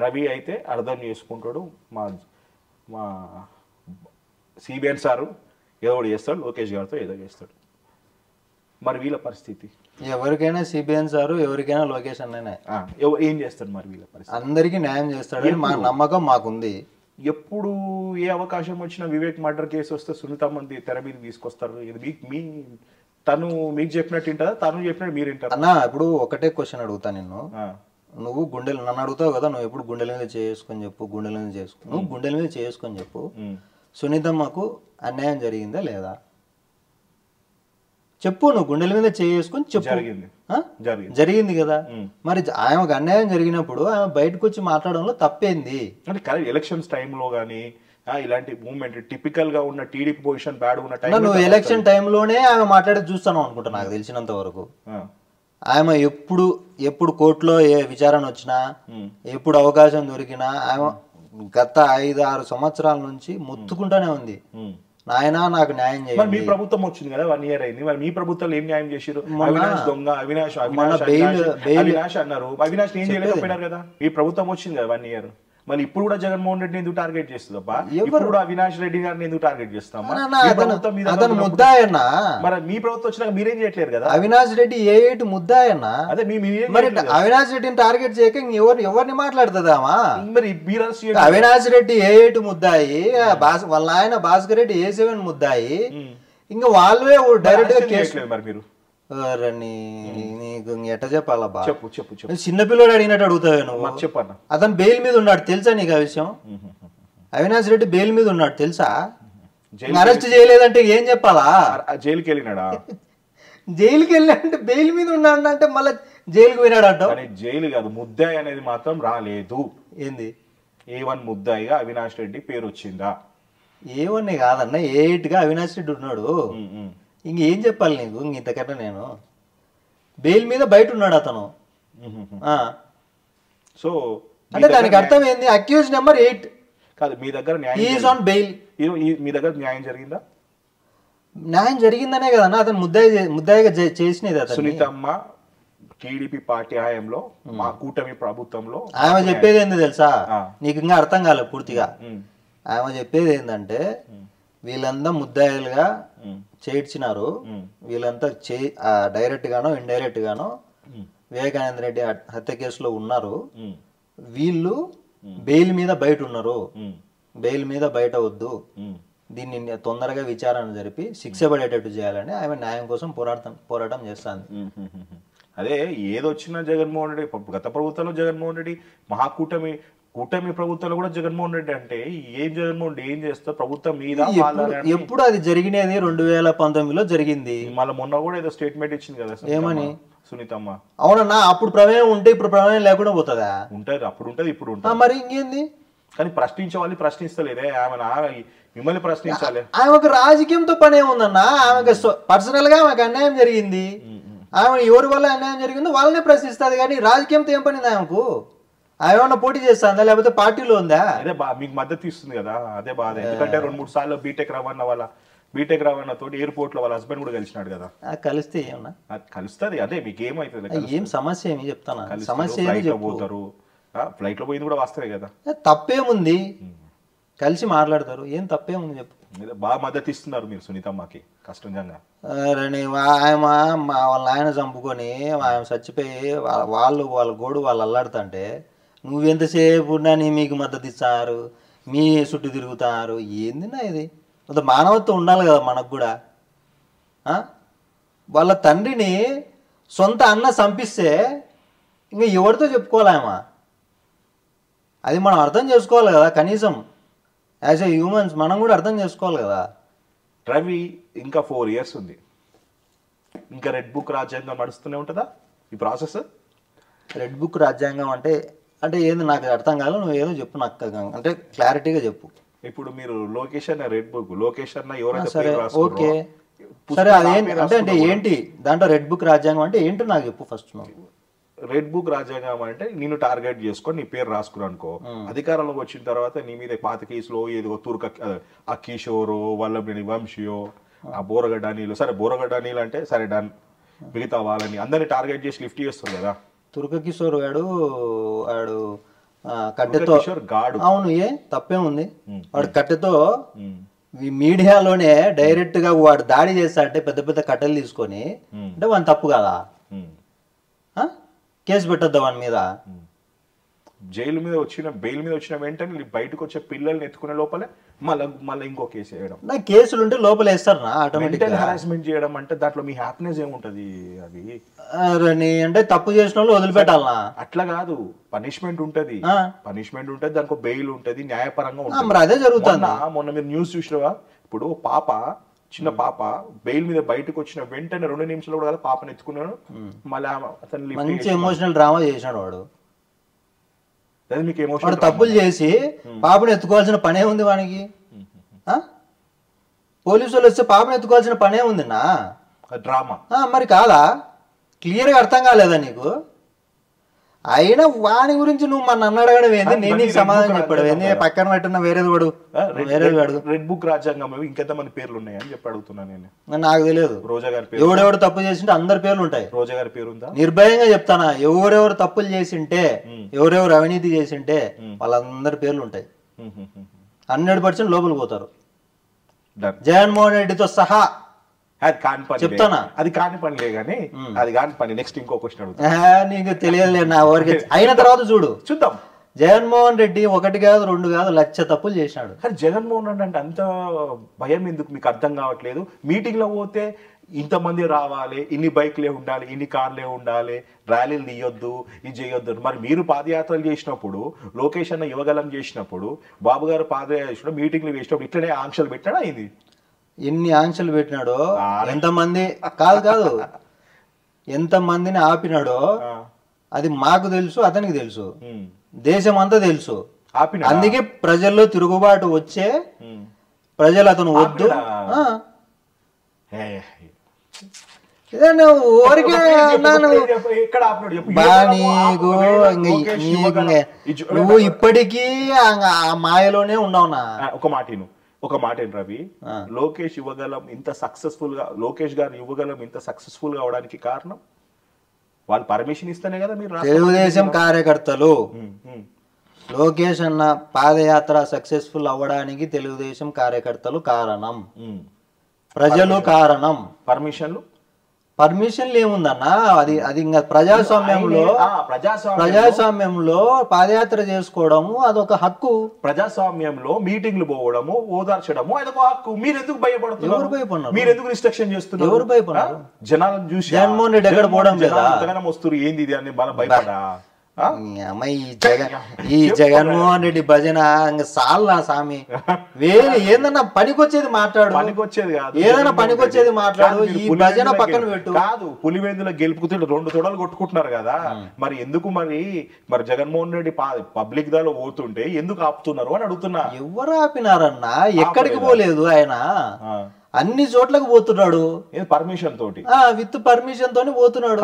రవి అయితే అర్థం చేసుకుంటాడు. మా సిబిఎన్ సారు ఏదో ఒకటి చేస్తాడు, లోకేష్ గారితో ఏదో చేస్తాడు. మరి వీళ్ళ పరిస్థితి ఎవరికైనా సిబిఎన్ సారు, ఎవరికైనా లోకేష్ అన్ననే ఏం చేస్తారు మరి వీళ్ళ పరిస్థితి? అందరికీ న్యాయం చేస్తాడని మా నమ్మకం మాకుంది. ఎప్పుడు ఏ అవకాశం వచ్చినా వివేక్ మర్డర్ కేసు వస్తే సునీతమ్మని తెర మీద తీసుకొస్తారు. ఇది మీ తను మీకు చెప్పినట్టు వింటారా, తను చెప్పినట్టు మీరు వింటారా? అన్న ఇప్పుడు ఒకటే క్వశ్చన్ అడుగుతా నిన్ను. నువ్వు గుండెలు నన్ను అడుగుతావు కదా, నువ్వు ఎప్పుడు గుండెల మీద చేసుకొని చెప్పు, గుండెల మీద చేసుకో. నువ్వు గుండెల మీద చేసుకొని చెప్పు, సునీతమ్మకు అన్యాయం జరిగిందా లేదా చెప్పు. నువ్వు గుండెల మీద చేసుకొని చెప్పు. జరిగింది కదా. మరి ఆమెకు అన్యాయం జరిగినప్పుడు ఆమె బయటకు వచ్చి మాట్లాడడంలో తప్పేంది? అంటే కరెక్ట్ ఎలక్షన్స్ టైంలో కానీ ఇలాంటి మూవ్మెంట్ టిపికల్ గా ఉన్న టీడీపీ పొజిషన్ బ్యాడ్ ఉన్న టైం నువ్వు ఎలక్షన్ టైంలోనే ఆమె మాట్లాడేది చూస్తాను అనుకుంటా. నాకు తెలిసినంత వరకు ఆమె ఎప్పుడు కోర్టులో ఏ విచారణ వచ్చినా, ఎప్పుడు అవకాశం దొరికినా ఆమె గత 5-6 సంవత్సరాల నుంచి ముత్తుకుంటానే ఉంది, నాయనా నాకు న్యాయం చేయండి. మీ ప్రభుత్వం వచ్చింది కదా, 1 year అయింది. మరి మీ ప్రభుత్వంలో ఏం న్యాయం చేశారు? అవినాష్ దొంగ, అవినాష్ అన్నారు. అవినాష్ ఏం చేయలేకపోయినారు కదా. మీ ప్రభుత్వం వచ్చింది కదా 1 year. మళ్ళీ ఇప్పుడు కూడా జగన్మోహన్ రెడ్డిని ఎందుకు టార్గెట్ చేస్తుందబ్బా? ఇప్పుడు కూడా అవినాష్ రెడ్డి గారిని ఎందుకు టార్గెట్ చేస్తామా? అతను ముద్దాయన్నా. మరి మీ ప్రభుత్వం వచ్చినాక మీరేం చేయట్లేరు కదా. అవినాష్ రెడ్డి ఏ ముద్దాయన్నా. అదే మరి అవినాష్ రెడ్డిని టార్గెట్ చేయక ఎవరిని మాట్లాడుతుందామా? మరి అవినాష్ రెడ్డి ఏ ముద్దాయి, వాళ్ళ ఆయన భాస్కర్ రెడ్డి A7 ముద్దాయి. ఇంకా వాళ్ళే డైరెక్ట్ గా చేయట్లేదు. మరి మీరు నీకు ఎట్ట చెప్పాలబ్బా? చెప్పు. చిన్న పిల్లడు అడిగినట్టు అడుగుతావు నువ్వు. చెప్పన్నా. అతను బెయిల్ మీద ఉన్నాడు తెలుసా నీకు ఆ విషయం? అవినాష్ రెడ్డి బెయిల్ మీద ఉన్నాడు తెలుసా? అరెస్ట్ చేయలేదంటే ఏం చెప్పాలా? జైలుకి వెళ్ళినాడా? జైలుకి వెళ్ళాడంటే బెయిల్ మీద ఉన్నాడు అంటే మళ్ళీ జైలుకి పోయినాడంట. జైలు కాదు, ముద్దాయి అనేది మాత్రం రాలేదు. ఏంది A1 ముద్దాయిగా అవినాష్ రెడ్డి పేరు వచ్చిందా? A1 కాదన్న, A8 గా అవినాష్ రెడ్డి ఉన్నాడు. ఇంకేం చెప్పాలి నీకు? ఇంతకన్నా నేను బెయిల్ మీద బయట ఉన్నాడు అతను. సో అంటే దానికి అర్థం ఏంది? అక్యూజ్ నెంబర్ 8 కాదు. మీ దగ్గర ఆన్ బెయిల్. మీ దగ్గర న్యాయం జరిగిందా? న్యాయం జరిగిందనే కదన్నా అతను ముద్దాయిగా చేసినది. అతను సునీతమ్మ టీడీపీ పార్టీ హయాంలో, మా కూటమి ప్రభుత్వంలో ఆమె చెప్పేది ఏంది తెలుసా? నీకు ఇంకా అర్థం కాలేదు పూర్తిగా. ఆమె చెప్పేది ఏంటంటే వీళ్ళంతా ముద్దాయిలుగా చేర్చినారు, వీళ్ళంతా డైరెక్ట్ గానో ఇండైరెక్ట్ గానో వివేకానంద రెడ్డి హత్య కేసులో ఉన్నారు, వీళ్ళు బెయిల్ మీద బయట ఉన్నారు, బెయిల్ మీద బయట వద్దు, దీన్ని తొందరగా విచారణ జరిపి శిక్ష పడేటట్టు చేయాలని ఆమె న్యాయం కోసం పోరాటం చేస్తాను. అదే ఏదొచ్చినా జగన్మోహన్ రెడ్డి, గత ప్రభుత్వంలో జగన్మోహన్ రెడ్డి, మహాకూటమి ప్రభుత్వంలో కూడా జగన్మోహన్ రెడ్డి అంటే ఏం జగన్మోహన్ రెడ్డి ఏం చేస్తా ప్రభుత్వం మీద ఎప్పుడు అది జరిగినది 2019లో జరిగింది. మళ్ళీ మొన్న కూడా ఏదో స్టేట్మెంట్ ఇచ్చింది కదా ఏమని సునీతమ్మ. అవునన్నా, అప్పుడు ప్రమేయం ఉంటే ఇప్పుడు ప్రమేయం లేకుండా పోతుందా? ఉంటది, అప్పుడు ఉంటది, ఇప్పుడు ఉంటుంది. మరి ఇంకేంది? కానీ ప్రశ్నించే వాళ్ళు ప్రశ్నిస్తలేదే. ఆమె మిమ్మల్ని ప్రశ్నించాలి. ఆమెకు రాజకీయంతో పని ఏముందన్నా? ఆమెకు పర్సనల్ గా ఆమెకు అన్యాయం జరిగింది, ఆమె ఎవరి వల్ల అన్యాయం జరిగిందో వాళ్ళనే ప్రశ్నిస్తుంది. కానీ రాజకీయంతో ఏం పనింది ఆమెకు? ఏమన్నా పోటీ చేస్తుందా లేకపోతే పార్టీలో ఉందా? అదే మీకు మద్దతు ఇస్తుంది కదా, అదే బాధ. ఎందుకంటే 2-3 సార్లు బీటెక్ రవాణా తోటి ఎయిర్పోర్ట్ లో వాళ్ళ హస్బెండ్ కూడా కలిసినాడు కదా. కలిస్తే ఏమన్నా కలుస్తుంది. అదే మీకు ఏమైతుంది? ఏం సమస్య ఏమి చెప్తాను, సమస్య పోతారు. ఫ్లైట్ లో పోయింది కూడా వాస్తవే కదా. తప్పేముంది? కలిసి మాట్లాడతారు, ఏం తప్పేముంది చెప్పు. బాగా మద్దతు ఇస్తున్నారు మీరు సునీతమ్మకి కష్టంగా. వాళ్ళ ఆయన చంపుకొని ఆయన చచ్చిపోయి వాళ్ళ గోడు వాళ్ళు అల్లాడుతుంటే నువ్వెంతసేపు మీకు మద్దతు ఇస్తారు, మీ చుట్టూ తిరుగుతారు. ఏందినా ఇది? కొంత మానవత్వం ఉండాలి కదా మనకు కూడా. వాళ్ళ తండ్రిని సొంత అన్న చంపిస్తే ఇంకా ఎవరితో చెప్పుకోవాలేమా? అది మనం అర్థం చేసుకోవాలి కదా, కనీసం యాజ్ ఎ హ్యూమన్స్ మనం కూడా అర్థం చేసుకోవాలి కదా. రవి ఇంకా 4 years ఉంది, ఇంకా రెడ్ బుక్ రాజ్యాంగం నడుస్తూనే ఉంటుందా ఈ ప్రాసెస్? రెడ్ బుక్ రాజ్యాంగం అంటే ఏంది నాకు అర్థం కాదు. నువ్వు ఏదో చెప్పు నాకు, అంటే క్లారిటీగా చెప్పు. ఇప్పుడు మీరు లొకేషన్ రెడ్ బుక్ లొకేషన్ ఎవరైతే సరే ఓకే సరే, అంటే ఏంటి దాంట్లో రెడ్ బుక్ రాజ్యాంగం అంటే ఏంటో నాకు చెప్పు ఫస్ట్. రెడ్ బుక్ రాజ్యాంగం అంటే నిన్ను టార్గెట్ చేసుకొని నీ పేరు రాసుకుని అనుకో, అధికారంలోకి వచ్చిన తర్వాత నీ మీద పాత కేసులో ఏదో ఆ కిషోరో వల్లభనేని వంశీయో ఆ బోరగడ్డ నీళ్ళు, సరే బోరగడ్డ నీళ్ళు అంటే సరే డన్, మిగతా వాళ్ళని అందరినీ టార్గెట్ చేసి లిఫ్ట్ చేస్తుంది కదా. తుర్క కిషోర్ వాడు కట్టెతో గాడు. అవును, ఏ తప్పేముంది? వాడు కట్టెతో ఈ మీడియాలోనే డైరెక్ట్ గా వాడు దాడి చేస్తా అంటే పెద్ద పెద్ద కట్టెలు తీసుకొని అంటే వాని తప్పు కదా, కేసు పెట్టొద్దా వాని మీద? జైలు మీద వచ్చిన బెయిల్ మీద వచ్చిన వెంటనే బయటకు వచ్చే పిల్లల్ని ఎత్తుకునే లోపలే మళ్ళీ ఇంకో కేసు వేయడం. నా కేసులు ఉంటే లోపల వేస్తారు నా ఆటోమేటిక్ హరాస్మెంట్ చేయడం అంటే దాంట్లో మీ హ్యాపీనెస్ ఏముంటది? అది అంటే తప్పు చేసిన వాళ్ళు వదిలిపెట్టాలనా? అట్లా కాదు, పనిష్మెంట్ ఉంటది, దానికి బెయిల్ ఉంటది, న్యాయపరంగా ఉంటుంది. మరి అదే జరుగుతుంది. మొన్న మీరు న్యూస్ చూసినవా? ఇప్పుడు చిన్న పాప బెయిల్ మీద బయటకు వచ్చిన వెంటనే 2 నిమిషాలు కూడా పాపను ఎత్తుకున్నాడు. మళ్ళీ అతను మంచి ఎమోషనల్ డ్రామా చేసినాడు వాడు. మీకు వాడు తప్పులు చేసి పాపను ఎత్తుకోవాల్సిన పనే ఉంది వానికి. పోలీసు వాళ్ళు వస్తే పాపను ఎత్తుకోవాల్సిన పనే ఉంది నా డ్రామా. మరి కాదా? క్లియర్గా అర్థం కాలేదా నీకు? అయినా వాని గురించి నువ్వు మన నన్ను అడగడం ఏంది, నేను నీకు సమాధానం చెప్పడం ఏంది? పక్కన పెట్టిన వేరేది వాడు రెడ్ బుక్ రాజ్యాంగం ఇంకెంతమంది పేర్లు ఉన్నాయని చెప్పి అడుగుతున్నా నేను. నాకు తెలియదు. రోజా గారి పేరు, ఎవడెవడు తప్పు చేసింటే అందరి పేర్లు ఉంటాయి. రోజా గారి పేరు ఉందా? నిర్భయంగా చెప్తానా, ఎవరెవరు తప్పులు చేసింటే, ఎవరెవరు అవినీతి చేసింటే వాళ్ళందరి పేర్లు ఉంటాయి. 100% లోపలికి పోతారు, జగన్మోహన్ రెడ్డితో సహా. అది కాని పని చెప్తానా, అది కాని పనిలే కానీ అది కాని పని. నెక్స్ట్ ఇంకో క్వశ్చన్ అడుగుతా. నీకు తెలియదులే నా ఊరికి అయిన తర్వాత చూద్దాం. జగన్మోహన్ రెడ్డి 1 కాదు 2 కాదు 1,00,000 తప్పులు చేసినాడు. కానీ జగన్మోహన్ రెడ్డి అంటే అంత భయం ఎందుకు మీకు అర్థం కావట్లేదు? మీటింగ్ లో పోతే ఇంతమంది రావాలి, ఇన్ని బైక్లే ఉండాలి, ఇన్ని కార్లే ఉండాలి, ర్యాలీలు తీయొద్దు, ఇది చేయొద్దు. మరి మీరు పాదయాత్రలు చేసినప్పుడు, లోకేష్ అన్న యువగలం చేసినప్పుడు, బాబు గారు పాదయాత్ర చేసినప్పుడు, మీటింగ్లు వేసినప్పుడు ఇట్లనే ఆంక్షలు పెట్టాడా? ఇది ఎన్ని ఆంక్షలు పెట్టినాడో, ఎంతమంది కాదు ఎంతమందిని ఆపినాడో అది మాకు తెలుసు, అతనికి తెలుసు, దేశం అంతా తెలుసు. అందుకే ప్రజల్లో తిరుగుబాటు వచ్చే ప్రజలు అతను వద్దు. నువ్వు ఇప్పటికీ ఆ మాయలోనే ఉన్నావునా? ఒక మాట రవి, లోకేష్ యువగలం ఇంత సక్సెస్ఫుల్ గా, లోకేష్ గారు యువగలం ఇంత సక్సెస్ఫుల్ గా అవడానికి కారణం వాళ్ళు పర్మిషన్ ఇస్తేనే కదా. మీరు తెలుగుదేశం కార్యకర్తలు, లోకేష్ అన్న పాదయాత్ర సక్సెస్ఫుల్ అవ్వడానికి తెలుగుదేశం కార్యకర్తలు కారణం, ప్రజలు కారణం. పర్మిషన్లు ఏముందన్నా? అది ఇంకా ప్రజాస్వామ్యంలో పాదయాత్ర చేసుకోవడము అదొక హక్కు. ప్రజాస్వామ్యంలో మీటింగ్లు పోవడము, ఓదార్చడము అదొక హక్కు. మీరు ఎందుకు భయపడుతున్నారు? ఎవరు భయపడినారు? మీరు ఎందుకు రిస్ట్రిక్షన్ చేస్తున్నారు? ఎవరు భయపడినారు? జనాలను చూసి జగన్మోహన్ రెడ్డి ఎక్కడ పోవడం లేదా? వస్తున్నారు ఏంది ఇది అని మన భయపడా? ఈ జగన్మోహన్ రెడ్డి భజన సాల్నా స్వామి. వేరే ఏదన్నా పనికొచ్చేది మాట్లాడు, ఏదైనా పనికొచ్చేది మాట్లాడు. ఈ భజన పక్కన పెట్టు. కాదు, పులివెందుల గెలుపుకుంటే 2 తొడలు కొట్టుకుంటున్నారు కదా, మరి ఎందుకు మరి జగన్మోహన్ రెడ్డి పబ్లిక్ దాలో పోతుంటే ఎందుకు ఆపుతున్నారు అని అడుగుతున్నా. ఎవరు ఆపినారన్నా? ఎక్కడికి పోలేదు ఆయన, అన్ని చోట్లకు పోతున్నాడు పర్మిషన్ తోటి, విత్ పర్మిషన్ తోని పోతున్నాడు.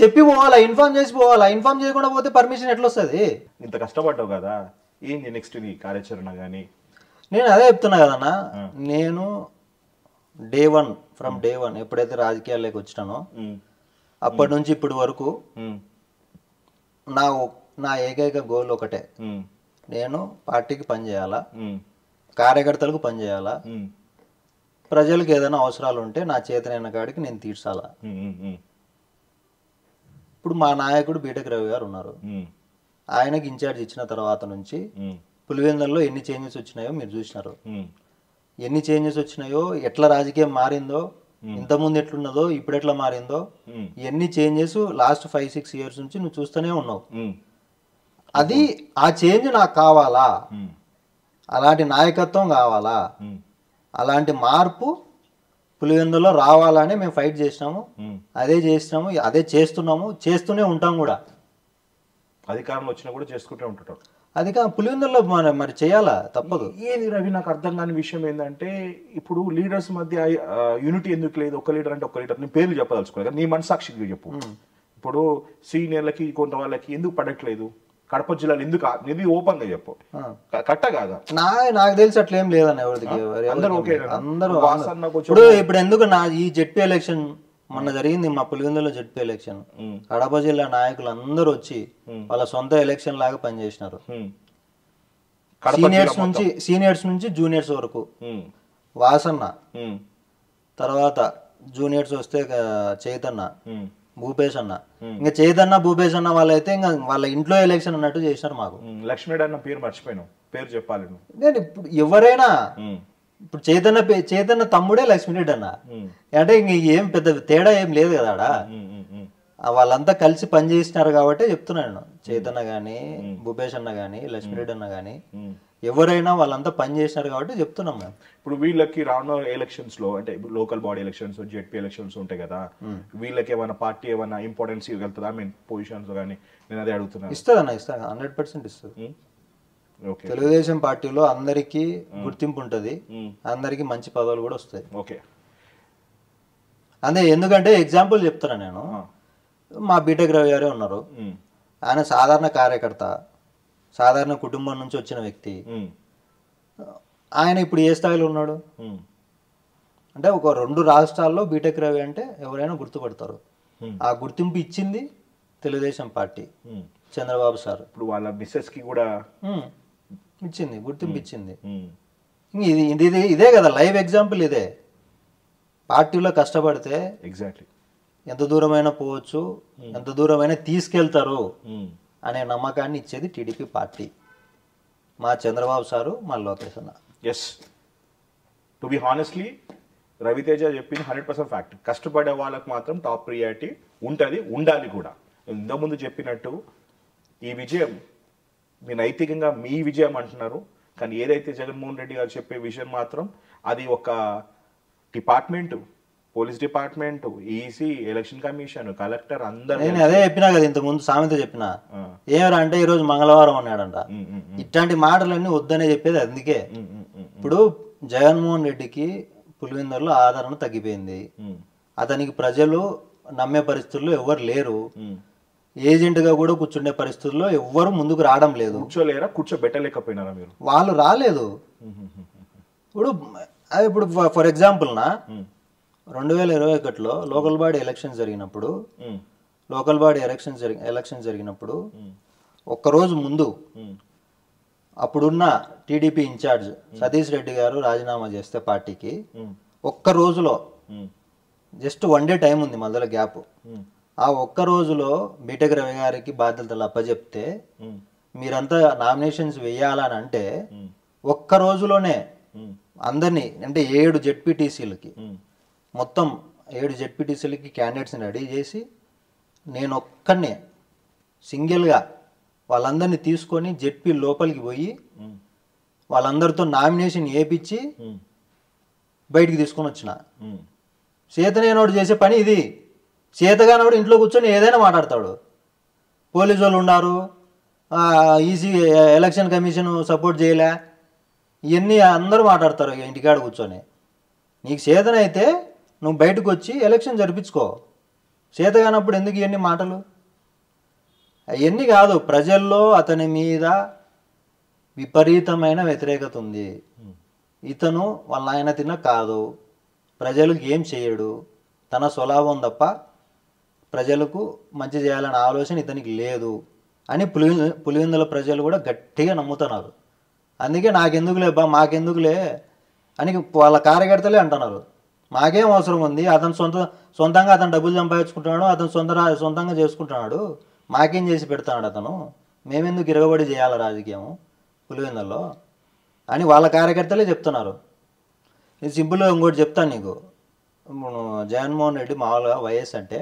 చెప్పి పోవాలా, ఇన్ఫార్మ్ చేసి పోవాలా. ఇన్ఫార్మ్ చేయకుండా పోతే పర్మిషన్ ఎట్లా వస్తుంది? ఇంత కష్టపడ్డావు కదా, ఏంది నెక్స్ట్ నీ కార్యాచరణ? గానీ నేను అదే చెప్తున్నా కదన్నా, నేను ఫ్రమ్ డే వన్ ఎప్పుడైతే రాజకీయాల్లోకి వచ్చినానో అప్పటి నుంచి ఇప్పటి వరకు నా ఏకైక గోల్ ఒకటే, నేను పార్టీకి పనిచేయాలా, కార్యకర్తలకు పనిచేయాలా, ప్రజలకు ఏదైనా అవసరాలు ఉంటే నా చేతనైన కాడికి నేను తీర్చాలా. ఇప్పుడు మా నాయకుడు బీటెక్ రవి గారు ఉన్నారు, ఆయనకి ఇన్ఛార్జ్ ఇచ్చిన తర్వాత నుంచి పులివెందులలో ఎన్ని చేంజెస్ వచ్చినాయో మీరు చూసినారు. ఎన్ని చేంజెస్ వచ్చినాయో, ఎట్లా రాజకీయం మారిందో, ఇంతకుముందు ఎట్లున్నదో ఇప్పుడు ఎట్లా మారిందో, ఎన్ని చేంజెస్ లాస్ట్ 5-6 ఇయర్స్ నుంచి నువ్వు చూస్తూనే ఉన్నావు. అది ఆ చేంజ్ నాకు కావాలా, అలాంటి నాయకత్వం కావాలా, అలాంటి మార్పు పులివెందులో రావాలని మేము ఫైట్ చేసినాము. అదే చేసినాము, అదే చేస్తున్నాము, చేస్తూనే ఉంటాం కూడా. అధికారంలో వచ్చినా కూడా చేసుకుంటూ ఉంటాం. పులివెందులో మరి చేయాలా, తప్పదు. ఏది రవి, నాకు అర్థం కాని విషయం ఏంటంటే, ఇప్పుడు లీడర్స్ మధ్య యూనిటీ ఎందుకు లేదు? ఒక లీడర్ అంటే ఒక లీడర్, నీ పేర్లు చెప్పదలుచుకోలేదు, నీ మనసాక్షికి చెప్పు. ఇప్పుడు సీనియర్లకి కొంత వాళ్ళకి ఎందుకు పడట్లేదు? కడప జిల్లాలో ఎందుకు? ఇది ఓపెన్ గా చెప్పు, కట్ట కాదా? నాకు తెలిసి అట్లా ఏం లేదన్న ఎవరికి. ఇప్పుడు ఎందుకు ఈ జెడ్పీ ఎలక్షన్ మొన్న జరిగింది, మా పులివెందులో జెడ్పీ ఎలక్షన్, కడప జిల్లా నాయకులు అందరూ వచ్చి వాళ్ళ సొంత ఎలక్షన్ లాగా పనిచేసినారు. సీనియర్స్ నుంచి జూనియర్స్ వరకు వాసన్న, తర్వాత జూనియర్స్ వస్తే చైతన్య, భూపేష్ అన్న. ఇంకా చైతన్య భూపేష్ అన్న వాళ్ళైతే ఇంకా వాళ్ళ ఇంట్లో ఎలక్షన్ అన్నట్టు చేసినారు. మాకు లక్ష్మీరెడ్డి అన్న పేరు మర్చిపోయాను, పేరు చెప్పాలి. నేను ఇప్పుడు ఎవరైనా ఇప్పుడు చైతన్య తమ్ముడే లక్ష్మీరెడ్డి అన్న అంటే ఇంక ఏం పెద్ద తేడా ఏం లేదు కదా ఆడ. వాళ్ళంతా కలిసి పనిచేసినారు కాబట్టి చెప్తున్నాను. చైతన్య గాని, భూపేష్ అన్న గాని, లక్ష్మీరెడ్డి అన్న గాని ఎవరైనా వాళ్ళంతా పని చేసినారు కాబట్టి చెప్తున్నాం మేము. ఇప్పుడు వీళ్ళకి రానున్న ఎలక్షన్స్ లో అంటే local body elections, ZP elections ఉంటాయి కదా, వీళ్ళకి ఏమైనా పార్టీ ఏమైనా ఇంపార్టెన్స్ ఇవ్వగలుగుతుందా? ఐ మీన్ పొజిషన్స్ కానీ నేను అదే అడుగుతున్నాను. ఇస్తుందన్న, 100% ఇస్తుంది. తెలుగుదేశం పార్టీలో అందరికీ గుర్తింపు ఉంటది, అందరికి మంచి పదవులు కూడా వస్తాయి. ఓకే, అదే ఎందుకంటే ఎగ్జాంపుల్ చెప్తాను నేను. మా బీటెక్ రవి గారే ఉన్నారు. ఆయన సాధారణ కార్యకర్త, సాధారణ కుటుంబం నుంచి వచ్చిన వ్యక్తి. ఆయన ఇప్పుడు ఏ స్థాయిలో ఉన్నాడు అంటే ఒక 2 రాష్ట్రాల్లో బీటెక్ రవి అంటే ఎవరైనా గుర్తుపడతారు. ఆ గుర్తింపు ఇచ్చింది తెలుగుదేశం పార్టీ, చంద్రబాబు సార్. ఇప్పుడు వాళ్ళ మిస్సెస్ కి కూడా ఇచ్చింది, గుర్తింపు ఇచ్చింది. ఇదే కదా లైవ్ ఎగ్జాంపుల్. ఇదే పార్టీలో కష్టపడితే ఎగ్జాక్ట్లీ ఎంత దూరమైనా పోవచ్చు, ఎంత దూరమైనా తీసుకెళ్తారు అనే నమ్మకాన్ని ఇచ్చేది టీడీపీ పార్టీ, మా చంద్రబాబు సారు, మా లోకేష్ అన్న. Yes, to be honestly Raviteja చెప్పింది 100% ఫ్యాక్ట్. కష్టపడే వాళ్ళకు మాత్రం టాప్ ప్రియారిటీ ఉంటుంది, ఉండాలి కూడా. ఇంతకుముందు చెప్పినట్టు ఈ విజయం మీ నైతికంగా మీ విజయం అంటున్నారు, కానీ ఏదైతే జగన్మోహన్ రెడ్డి గారు చెప్పే విషయం మాత్రం అది ఒక department, police department, EC, election commission, collector అందరూ. నేను అదే చెప్పినా కదా ఇంత ముందు సామెత చెప్పిన. ఏమరా అంటే ఈరోజు మంగళవారం అన్నాడంట. ఇట్లాంటి మాటలన్నీ వద్దనే చెప్పేది అందుకే. ఇప్పుడు జగన్మోహన్ రెడ్డికి పులివెందులలో ఆదరణ తగ్గిపోయింది. అతనికి ప్రజలు నమ్మే పరిస్థితుల్లో ఎవరు లేరు. ఏజెంట్ గా కూడా కూర్చుండే పరిస్థితుల్లో ఎవ్వరు ముందుకు రావడం లేదు. కూర్చోలేరా, కూర్చోబెట్టలేకపోయినారా మీరు? వాళ్ళు రాలేదు. ఇప్పుడు ఫర్ ఎగ్జాంపుల్ నా 2021లో లోకల్ బాడీ ఎలక్షన్ జరిగినప్పుడు ఒక్కరోజు ముందు అప్పుడున్న టీడీపీ ఇన్ఛార్జ్ సతీష్ రెడ్డి గారు రాజీనామా చేస్తే పార్టీకి, ఒక్క రోజులో జస్ట్ 1 డే టైం ఉంది మధ్యలో గ్యాప్. ఆ ఒక్క రోజులో బీటెక్ రవి గారికి బాధ్యతలు అప్పచెప్తే మీరంతా నామినేషన్స్ వేయాలని అంటే ఒక్క రోజులోనే అందరినీ అంటే 7 జెడ్పీటీసీలకి మొత్తం 7 జెడ్పీటీసీలకి క్యాండిడేట్స్ని రెడీ చేసి నేను ఒక్కనే సింగిల్గా వాళ్ళందరినీ తీసుకొని జెడ్పీ లోపలికి పోయి వాళ్ళందరితో నామినేషన్ వేయించి బయటికి తీసుకొని వచ్చిన. చేతనేనోడు చేసే పని ఇది. చేతగానోడు ఇంట్లో కూర్చొని ఏదైనా మాట్లాడతాడు. పోలీసు వాళ్ళు ఉన్నారు, ఈసీ ఎలక్షన్ కమిషన్ సపోర్ట్ చేయలే, ఇవన్నీ అందరూ మాట్లాడతారు ఇంటికాడ కూర్చొని. నీకు చేతనైతే నువ్వు బయటకు వచ్చి ఎలక్షన్ జరిపించుకో. చేతగానప్పుడు ఎందుకు ఇవన్నీ మాటలు? అవన్నీ కాదు. ప్రజల్లో అతని మీద విపరీతమైన వ్యతిరేకత ఉంది. ఇతను వాళ్ళ ఆయన తిన్న కాదు, ప్రజలకు ఏం చేయడు, తన స్వలాభం తప్ప ప్రజలకు మంచి చేయాలనే ఆలోచన ఇతనికి లేదు అని పులివెందుల ప్రజలు కూడా గట్టిగా నమ్ముతున్నారు. అందుకే నాకెందుకులే బా, మాకెందుకులే అని వాళ్ళ కార్యకర్తలే అంటున్నారు. మాకేం అవసరం ఉంది, అతను సొంతంగా అతను డబ్బులు సంపాదించుకుంటున్నాడు, అతను సొంతంగా చేసుకుంటున్నాడు, మాకేం చేసి పెడతాడు అతను, మేమెందుకు ఇరగబడి చేయాలి రాజకీయం పులివెందుల్లో అని వాళ్ళ కార్యకర్తలే చెప్తున్నారు. ఇది సింపుల్గా ఇంకోటి చెప్తాను నీకు. జగన్మోహన్ రెడ్డి మామూలుగా వైఎస్ అంటే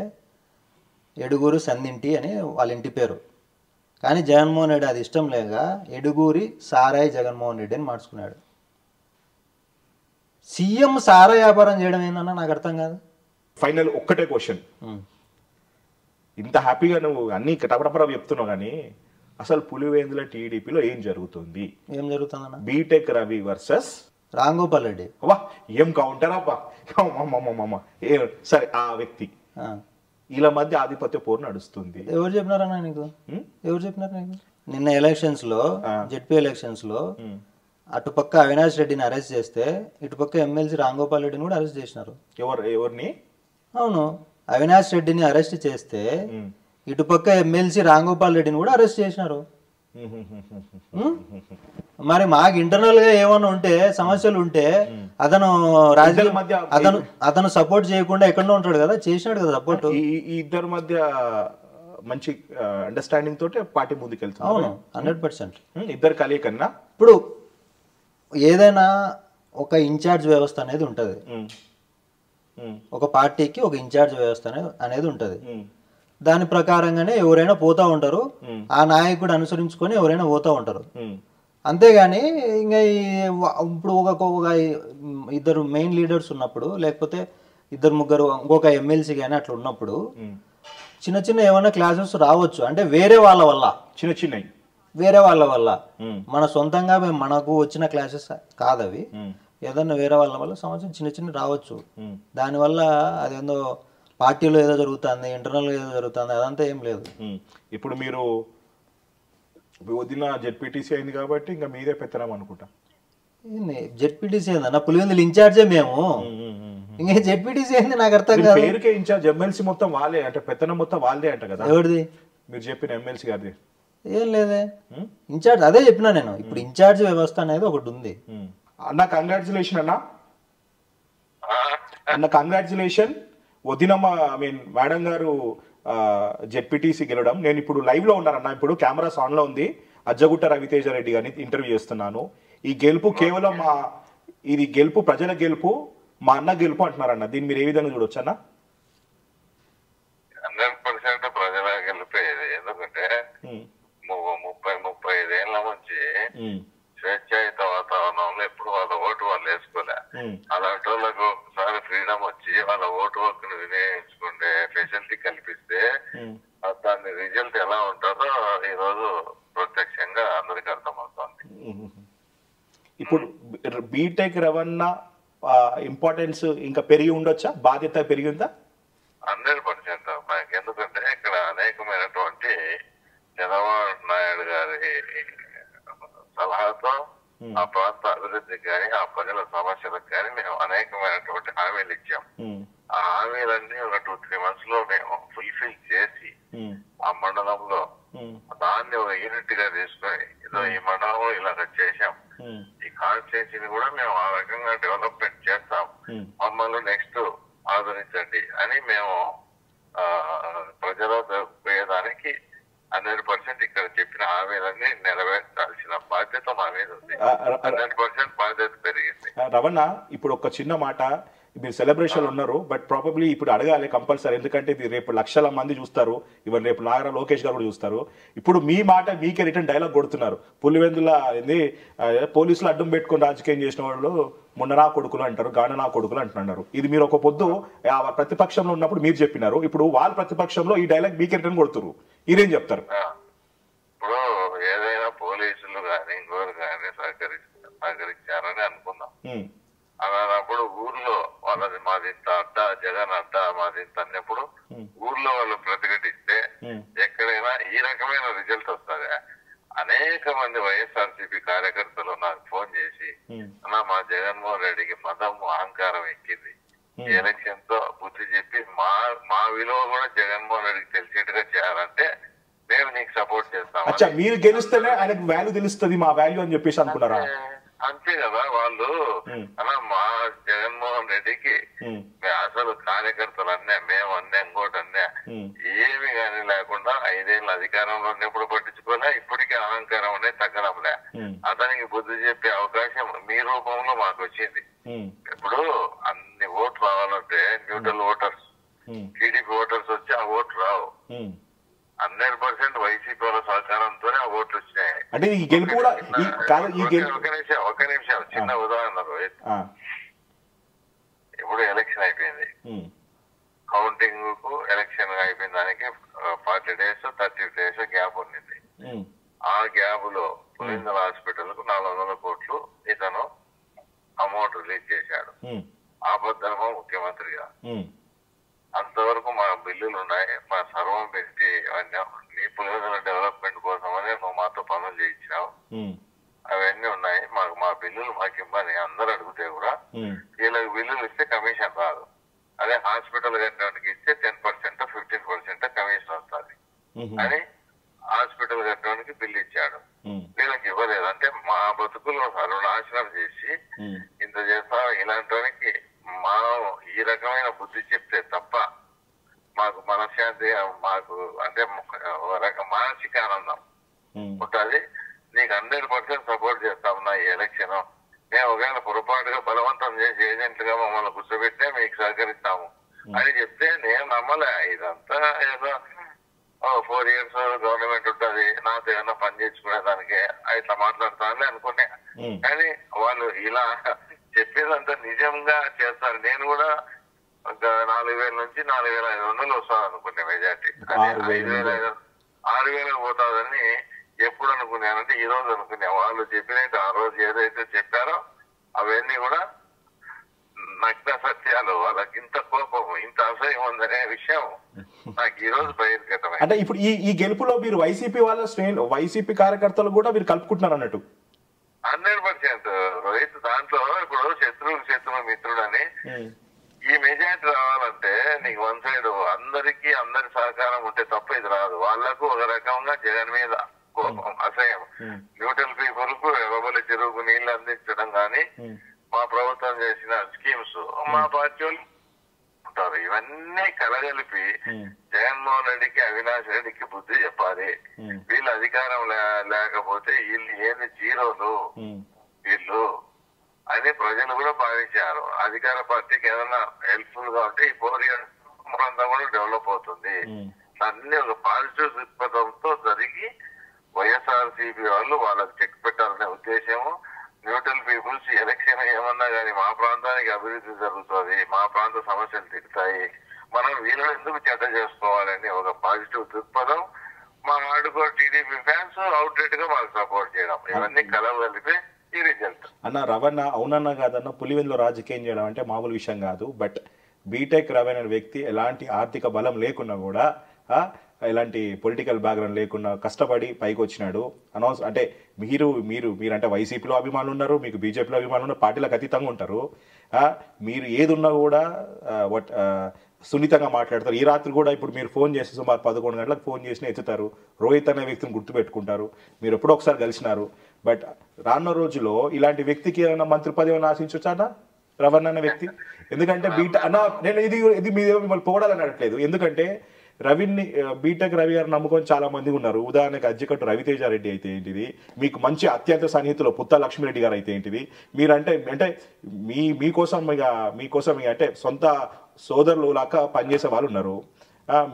ఎడుగూరు సందింటి అని వాళ్ళ ఇంటి పేరు. కానీ జగన్మోహన్ రెడ్డి అది ఇష్టం లేక ఎడుగూరి సారాయి జగన్మోహన్ రెడ్డి అని మార్చుకున్నాడు. సీఎం సారా వ్యాపారం చేయడం ఏందన్నా నాకు అర్థం కాదు. ఫైనల్ ఒక్కటే క్వశ్చన్, ఇంత హ్యాపీగా నువ్వు అన్ని కటపటపరా చెప్తున్నావు కానీ అసలు పులివెందుల టీడీపీలో ఏం జరుగుతుంది? ఏం జరుగుతుందన్న? BTech Ravi versus Ramgopal Reddy. వా ఏం కౌంటర్ అబ్బా. సరే, ఆ వ్యక్తి వీళ్ళ మధ్య ఆధిపత్య పోరు నడుస్తుంది. ఎవరు చెప్పినారన్నా నీకు? ఎవరు చెప్పినారు నీకు? నిన్న ఎలక్షన్స్ లో, జెడ్పీ ఎలక్షన్స్ లో అటుపక్క అవినాష్ రెడ్డిని అరెస్ట్ చేస్తే ఇటుపక్క ఎమ్మెల్సీ రాంగోపాల్ రెడ్డిని కూడా అరెస్ట్ చేసినారు. ఎవరిని? అవును, అవినాష్ రెడ్డిని అరెస్ట్ చేస్తే ఇటుపక్క ఎమ్మెల్సీ రాంగోపాల్ రెడ్డిని కూడా అరెస్ట్ చేసినారు. మరి మాకు ఇంటర్నల్ గా ఏమైనా ఉంటే సమస్యలు ఉంటే అతను రాజకీయ అతను సపోర్ట్ చేయకుండా ఎక్కడో ఉంటాడు కదా, చేసినాడు కదా సపోర్ట్. ఈ ఇద్దరి మధ్య మంచి అండర్స్టాండింగ్ తోటే పార్టీ ముందుకెళ్తుంది. అవును, 100%. ఇద్దరు కలయికన్నా ఇప్పుడు ఏదైనా ఒక ఇన్ఛార్జ్ వ్యవస్థ అనేది ఉంటుంది, ఒక పార్టీకి ఒక ఇన్ఛార్జ్ వ్యవస్థ అనేది ఉంటుంది. దాని ప్రకారంగానే ఎవరైనా పోతా ఉంటారు, ఆ నాయకుడు అనుసరించుకొని ఎవరైనా పోతా ఉంటారు. అంతేగాని ఇంకా ఇప్పుడు ఒక ఇద్దరు మెయిన్ లీడర్స్ ఉన్నప్పుడు, లేకపోతే ఇద్దరు ముగ్గురు ఇంకొక ఎమ్మెల్సీ కానీ అట్లా ఉన్నప్పుడు చిన్న చిన్న ఏమైనా క్లాసెస్ రావచ్చు. అంటే వేరే వాళ్ళ వల్ల, వేరే వాళ్ళ వల్ల, మన సొంతంగా మనకు వచ్చిన క్లాసెస్ కాదు అవి. ఏదన్నా వేరే వాళ్ళ వల్ల సమస్య చిన్న చిన్న రావచ్చు. దానివల్ల అదేందో పార్టీలో ఏదో జరుగుతుంది, ఇంటర్నల్గా ఏదో జరుగుతుంది, అదంతా ఏం లేదు. ఇప్పుడు మీరు వదిన జెడ్పీటీసీ అయింది కాబట్టి ఇంకా మీదే పెత్తనం అనుకుంటా. జెడ్పీటీసీ ఏందన్న, పులివెందులు ఇన్ఛార్జే మేము. ఇంకా జెడ్పీటీసీ ఏంది నాకు అర్థం కాదు. పేరుకే ఇన్ఛార్జ్, ఎమ్మెల్సీ మొత్తం వాళ్ళే అంటే పెత్తనం మొత్తం వాళ్ళదే అంట కదా. ఎవరిది? మీరు చెప్పిన ఎమ్మెల్సీ గారిది ఏం లేదే. ఇన్ఛార్జ్ అదే చెప్పినా నేను. ఇప్పుడు ఇన్ఛార్జ్ వ్యవస్థ అనేది ఒకటి ఉంది. అన్న కంగ్రాచులేషన్ అన్న కంగ్రాచులేషన్. వదినమ్మ మేడం గారు జెడ్పీటీసీ గెలవడం. నేను ఇప్పుడు లైవ్ లో ఉన్నానన్న, ఇప్పుడు కెమెరాస్ ఆన్ లో ఉంది. అజ్జగుట్ట రవితేజ రెడ్డి గారిని ఇంటర్వ్యూ చేస్తున్నాను. ఈ గెలుపు కేవలం ఇది గెలుపు ప్రజల గెలుపు, మా అన్న గెలుపు అంటున్నారన్న. దీన్ని మీరు ఏ విధంగా చూడొచ్చు అన్న? 100% ప్రజల గెలిపేది. ఎందుకంటే 35 ఏళ్ల నుంచి స్వేచ్ఛాయుత వాతావరణంలో ఎప్పుడు వాళ్ళ ఓటు వాళ్ళు వేసుకోలే. అలాంటి వాళ్ళకు ఒకసారి ఫ్రీడమ్ వచ్చి వాళ్ళ ఓటు హక్కును వినియోగించుకుంటే ఫెసిలిటీ కల్పిస్తే దాని రిజల్ట్ ఎలా ఉంటుందో ఈ రోజు ప్రత్యక్షంగా అందరికి అర్థమవుతుంది. ఇప్పుడు బీటెక్ రవణ ఇంపార్టెన్స్ ఇంకా పెరిగి ఉండొచ్చా? బాధ్యత పెరిగిందా? 100% మనకి. ఎందుకంటే ఇక్కడ అనేకమైనటువంటి చంద్రబాబు నాయుడు గారి సలహాతో ఆ ప్రాంత అభివృద్ధికి కానీ ఆ ప్రజల సమస్యలకు కానీ మేము అనేకమైనటువంటి హామీలు ఇచ్చాం. ఆ హామీలన్నీ ఒక 2-3 months లో మేము ఫుల్ఫిల్ చేసి ఆ మండలంలో దాన్ని ఒక యూనిట్ గా తీసుకొని ఏదో ఈ మండలంలో ఇలాగ చేశాం, ఈ కాన్స్టిట్యూన్సీని కూడా మేము ఆ రకంగా డెవలప్మెంట్ చేస్తాం, మమ్మల్ని నెక్స్ట్ ఆదరించండి అని మేము ప్రజలకు పోయేదానికి 100% ఇక్కడ చెప్పిన హామీలన్నీ నెరవేర్చాల్సిన బాధ్యత మా మీద ఉంది. 100% బాధ్యత పెరిగింది. రవణ, ఇప్పుడు ఒక చిన్న మాట, మీరు సెలబ్రేషన్ ఉన్నారు, బట్ ప్రాబబ్లీ ఇప్పుడు అడగాలి కంపల్సరీ. ఎందుకంటే ఇది రేపు లక్షల మంది చూస్తారు, ఇవన్నీ రేపు నాగరా లోకేష్ గారు కూడా చూస్తారు. ఇప్పుడు మీ మాట మీకే రిటర్న్ డైలాగ్ కొడుతున్నారు. పులివెందుల పోలీసులు అడ్డం పెట్టుకుని రాజకీయం చేసిన వాళ్ళు మొన్న నా కొడుకులు అంటారు, గాన నా కొడుకులు అంటున్నారు. ఇది మీరు ఒక పొద్దు ప్రతిపక్షంలో ఉన్నప్పుడు మీరు చెప్పినారు. ఇప్పుడు వాళ్ళ ప్రతిపక్షంలో ఈ డైలాగ్ మీకే రిటర్న్ కొడుతున్నారు. మీరేం చెప్తారు? ఇప్పుడు ఏదైనా పోలీసులు కానీ ఇంకోరు కానీ సహకరించారని అనుకుందాం. అలానప్పుడు ఊర్లో వాళ్ళది మాది ఇంత అడ్డా, జగన్ అడ్డా మాది ఇంత అన్నప్పుడు ఊర్లో వాళ్ళు ప్రతిఘటిస్తే ఎక్కడైనా ఈ రకమైన రిజల్ట్ వస్తుంది. అనేక మంది వైఎస్ఆర్సీపీ కార్యకర్తలు నాకు ఫోన్ చేసి, అన్నా మా జగన్మోహన్ రెడ్డికి మదం అహంకారం ఎక్కింది, ఎలక్షన్ తో బుద్ధి చెప్పి మా విలువ కూడా జగన్మోహన్ రెడ్డికి తెలిసేట్టుగా చేయాలంటే మేము నీకు సపోర్ట్ చేస్తాం. మీరు గెలిస్తేనే ఆయనకు వాల్యూ తెలుస్తుంది, మా వాల్యూ అని చెప్పేసి అనుకున్నారా? అంతే కదా. వాళ్ళు అలా మా జగన్మోహన్ రెడ్డికి అసలు కార్యకర్తలు అన్నా, మేము అన్నా, ఇంకోటి అన్నా, ఏమి కానీ లేకుండా 5 ఏళ్ళ అధికారంలో ఉన్నప్పుడు పట్టించుకోలే, ఇప్పటికీ అహంకారం అనేది తగ్గడంలే. అతనికి బుద్ధి చెప్పే అవకాశం మీ రూపంలో మాకు వచ్చింది. ఇప్పుడు అన్ని ఓట్లు రావాలంటే న్యూట్రల్ ఓటర్స్, టీడీపీ ఓటర్స్ వచ్చి ఆ ఓట్లు రావు. 100% వైసీపీ వాళ్ళ సహకారంతోనే ఆ ఓట్లు వచ్చినాయి. అంటే ఈ గెలుపు కూడా ఒక నిమిషం చిన్న ఉదాహరణ రోహిత్. ఇప్పుడు ఎలక్షన్ అయిపోయింది, కౌంటింగ్ కు ఎలక్షన్ అయిపోయిన దానికి 40 days 30 days గ్యాప్ ఉండింది. ఆ గ్యాప్ లో పులివెందుల హాస్పిటల్ కు 400 కోట్లు ఇతను అమౌంట్ రిలీజ్ చేశాడు ఆపద్ధర్మ ముఖ్యమంత్రిగా. అంతవరకు మా బిల్లులు ఉన్నాయి, మా సర్వం పెట్టి నీ పులివెందుల డెవలప్మెంట్ కోసమని నువ్వు మాతో పనులు చేయించినావు, అవన్నీ ఉన్నాయి, మాకు మా బిల్లులు మాకు ఇవ్వని అందరూ అడిగితే కూడా వీళ్ళకి బిల్లులు ఇస్తే కమిషన్ రాదు. అదే హాస్పిటల్ కట్టడానికి ఇస్తే 10% 15% కమిషన్ వస్తుంది అని హాస్పిటల్ కట్టడానికి బిల్లు ఇచ్చాడు. నిధులను సర్వనాశనం చేసి ఇంత చేస్తాం. ఇలాంటి వానికి మనం ఈ రకమైన బుద్ధి చెప్తే తప్ప మాకు మనశ్శాంతి, మాకు అంటే ఒక రకం మానసిక ఆనందం ఉంటుంది. నీకు 100% సపోర్ట్ చేస్తాం నా ఈ ఎలక్షన్. మేము ఒకవేళ పొరపాటుగా బలవంతం చేసి ఏజెంట్లుగా మమ్మల్ని కూర్చోబెట్టే మీకు సహకరిస్తాము అని చెప్తే నేను నమ్మలే. ఇదంతా ఏదో 4 years గవర్నమెంట్ ఉంటుంది, నాతో ఏమన్నా పని చేసుకునే దానికి ఇట్లా మాట్లాడతానని అనుకునే. కానీ వాళ్ళు ఇలా చెప్పేదంతా నిజంగా చేస్తారు. నేను కూడా ఒక 4,000 నుంచి 4,500 వస్తుంది అనుకునే మెజార్టీ. 6,000 పోతుందని ఎప్పుడు అనుకున్నానంటే ఈ రోజు అనుకున్నా. వాళ్ళు చెప్పినట్టు ఆ రోజు ఏదైతే చెప్పారో అవన్నీ కూడా నగ్న సత్యాలు. వాళ్ళకి ఇంత కోపం, ఇంత అసహ్యం ఉందనే విషయం నాకు ఈ రోజు బహిర్గతమైంది. అంటే ఇప్పుడు ఈ గెలుపులో మీరు వైసీపీ వాళ్ళ శ్రేణులు, వైసీపీ కార్యకర్తలు కూడా మీరు కలుపుకుంటున్నారు అన్నట్టు. 100% రోహిత్. దాంట్లో ఇప్పుడు శత్రువు మిత్రుడు అని ఈ మెజార్టీ రావాలంటే నీకు వన్ సైడ్ అందరికి అందరి సహకారం ఉంటే తప్ప ఇది రాదు. వాళ్లకు ఒక రకంగా జగన్ మీద కోపం, అసహ్యం. న్యూట్రల్ పీపుల్ కు ఎవరి చెరువుకు నీళ్లు అందించడం కానీ, మా ప్రభుత్వం చేసిన స్కీమ్స్ మా పార్టీ వాళ్ళు ఉంటారు. ఇవన్నీ కలగలిపి జగన్మోహన్ రెడ్డికి, అవినాష్ రెడ్డికి బుద్ధి చెప్పాలి. వీళ్ళు అధికారం లేకపోతే వీళ్ళు ఏంది జీరోలు వీళ్ళు అని ప్రజలు కూడా భావించారు. అధికార పార్టీకి ఏదైనా హెల్ప్ఫుల్ గా ఉంటే ఈ 4 years అంతా కూడా డెవలప్ అవుతుంది. అన్ని ఒక పాజిటివ్ దృక్పథంతో జరిగి వైఎస్ఆర్సీపీ వాళ్ళు వాళ్ళకి చెక్ పెట్టాలనే ఉద్దేశము. న్యూట్రల్ పీపుల్స్ ఎలక్షన్ ఏమన్నా కానీ మా ప్రాంతానికి అభివృద్ధి జరుగుతుంది, మా ప్రాంత సమస్యలు తిరుగుతాయి, మనం వీళ్ళని ఎందుకు చెడ్డ చేసుకోవాలని ఒక పాజిటివ్ దృక్పథం. మా ఆడుకో టీడీపీ ఫ్యాన్స్ అవుట్లెట్ గా మాకు సపోర్ట్ చేయడం, ఇవన్నీ కలవగలిపి ఈ రిజల్ట్. అన్న రవణ అవునన్నా కాదన్న పులివెందులో రాజకీయం చేయడం అంటే మామూలు విషయం కాదు. బట్ బీటెక్ రవణ అనే వ్యక్తి ఎలాంటి ఆర్థిక బలం లేకున్నా కూడా, ఎలాంటి పొలిటికల్ బ్యాక్గ్రౌండ్ లేకుండా కష్టపడి పైకి వచ్చినాడు. అనౌన్స్ అంటే మీరు అంటే వైసీపీలో అభిమానులు ఉన్నారు, మీకు బీజేపీలో అభిమానులు ఉన్నారు, పార్టీలకు అతీతంగా ఉంటారు. మీరు ఏది ఉన్నా కూడా సున్నితంగా మాట్లాడతారు. ఈ రాత్రి కూడా ఇప్పుడు మీరు ఫోన్ చేసి సుమారు 11 గంటలకు ఫోన్ చేసినా ఎత్తుతారు. రోహిత్ అనే వ్యక్తిని గుర్తుపెట్టుకుంటారు. మీరు ఎప్పుడో ఒకసారి కలిసినారు. బట్ రానున్న రోజుల్లో ఇలాంటి వ్యక్తికి ఏమైనా మంత్రి పదవి ఆశించొచ్చా అన్న రవణ అనే వ్యక్తి? ఎందుకంటే నేను ఇది మీద మిమ్మల్ని పోవడాలని అనట్లేదు. ఎందుకంటే బీటెక్ రవి గారు నమ్ముకొని చాలా మంది ఉన్నారు. ఉదాహరణకు అజ్జికట్టు రవితేజారెడ్డి అయితే ఏంటిది, మీకు మంచి అత్యంత సన్నిహితులు పుత్త లక్ష్మీరెడ్డి గారు అయితే ఏంటిది, మీరంటే అంటే మీకోసం అంటే సొంత సోదరులు లాగా పనిచేసే వాళ్ళు ఉన్నారు.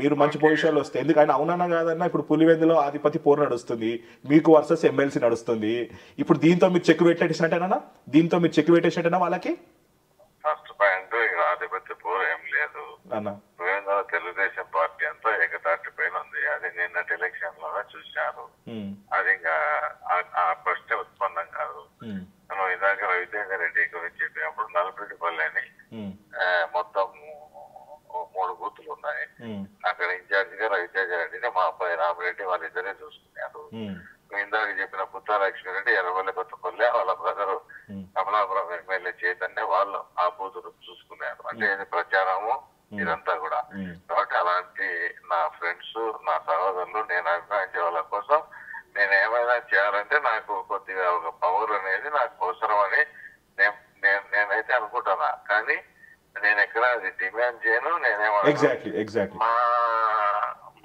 మీరు మంచి పొజిషన్లో వస్తే, ఎందుకంటే అవునన్నా కాదన్నా ఇప్పుడు పులివెందులో ఆధిపత్య పోరు నడుస్తుంది, మీకు వర్సెస్ ఎమ్మెల్సీ నడుస్తుంది. ఇప్పుడు దీంతో మీరు చెక్ పెట్టేసినట్టేనా వాళ్ళకి? ఫస్ట్ పాయింట్ ఆధిపత్య పోరు ఏం లేదు అన్న. తెలుగుదేశం పార్టీ అంతా ఏకతాటి పైన ఉంది. అది నిన్నటి ఎలక్షన్ లోనే చూశారు. అది ఇంకా ఆ ప్రశ్న ఉత్పన్నం కాదు. మనం ఇందాక రవితేజారెడ్డి గురించి చెప్పినప్పుడు నలపరెడ్డిపల్లి అని మొత్తం 3 బూతులు ఉన్నాయి. అక్కడ ఇన్ఛార్జ్ గా రవితేజారెడ్డిని మా అబ్బాయి రామరెడ్డి వాళ్ళిద్దరే చూసుకున్నారు. ఇందాక చెప్పిన పుత్త లక్ష్మీరెడ్డి ఎర్రవల్లి కొత్తపల్లి వాళ్ళ బ్రదరు కమలాపురం ఎమ్మెల్యే చైతన్య వాళ్ళు ఆ బూతులు చూసుకున్నారు. అంటే ఇది ప్రచారము ఇదంతా కూడా. కాబట్టి అలాంటి నా ఫ్రెండ్స్, నా సహోదరులు, నేను అభిమానించే వాళ్ళ కోసం నేను ఏమైనా చేయాలంటే నాకు కొద్దిగా ఒక పవర్ అనేది నాకు అవసరం అని నేనైతే అనుకుంటున్నా. కానీ నేను ఎక్కడ అది డిమాండ్ చేయను. నేనేమన్నా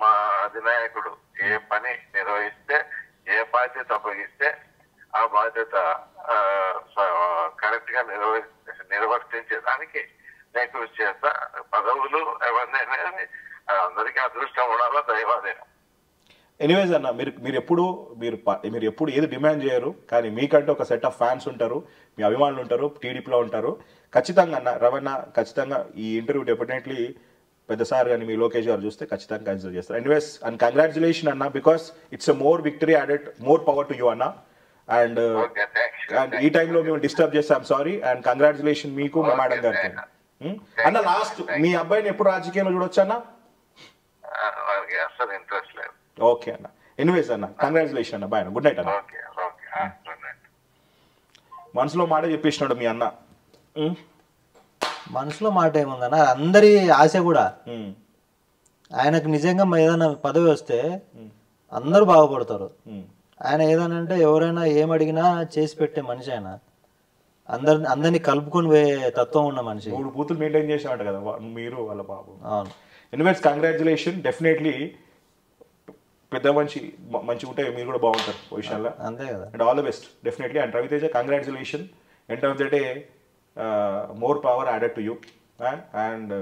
మా అధినాయకుడు ఏ పని నిర్వహిస్తే, ఏ బాధ్యత అప్పగిస్తే ఆ బాధ్యత కరెక్ట్ గా నిర్వర్తించేదానికి నేను కృషి చేస్తా. పదవులు ఎవరినైనా అందరికీ అదృష్టం ఉండాలా, దైవాధీనం. ఎనీవేస్ అన్న, మీరు ఎప్పుడు ఏది డిమాండ్ చేయరు. కానీ మీకంటే ఒక సెట్ ఆఫ్ ఫ్యాన్స్ ఉంటారు, మీ అభిమానులు ఉంటారు, టీడీపీలో ఉంటారు. ఖచ్చితంగా అన్న రవణ ఖచ్చితంగా ఈ ఇంటర్వ్యూ డెఫినెట్లీ పెద్ద సార్ కానీ మీ లోకేష్ గారు చూస్తే ఖచ్చితంగా కన్సిడర్ చేస్తారు. ఎనీవేస్ అండ్ కంగ్రాచులేషన్ అన్న, because it's more victory added, more power to you అన్న. అండ్ ఈ టైంలో మేము డిస్టర్బ్ చేస్తాం, సారీ. అండ్ కంగ్రాచులేషన్ మీకు, మా మేడం గారికి. అన్న లాస్ట్, మీ అబ్బాయిని ఎప్పుడు రాజకీయంలో చూడొచ్చు అన్న? అసలు ఇంట్రెస్ట్ లేదు. ఓకే అన్న. ఎనీవేస్ అన్న, కంగ్రాచులేషన్ అన్న. బాయ్ అన్న, గుడ్ నైట్ అన్న. మనసులో మాట చెప్పేసినాడు మీ అన్న. మనసులో మాట ఏముందన్న, అందరి ఆశ కూడా ఆయనకు నిజంగా ఏదైనా పదవి వస్తే అందరూ బాగుపడతారు. ఆయన ఏదనంటే ఎవరైనా ఏం అడిగినా చేసి పెట్టే మనిషి ఆయన. అందరినీ కలుపుకొని పోయే తత్వం ఉన్న మనిషి. 3 బూతులు మెయింటైన్ చేసామంట కదా మీరు వాళ్ళ బాబు. అవును. Anyways congratulation. డెఫినెట్లీ పెద్ద మంచి ఉంటే మీరు కూడా బాగుంటారు పొజిషన్లో. అంతే కదా. And all the best definitely. And Raviteja congratulation. End of the day more power added to you. And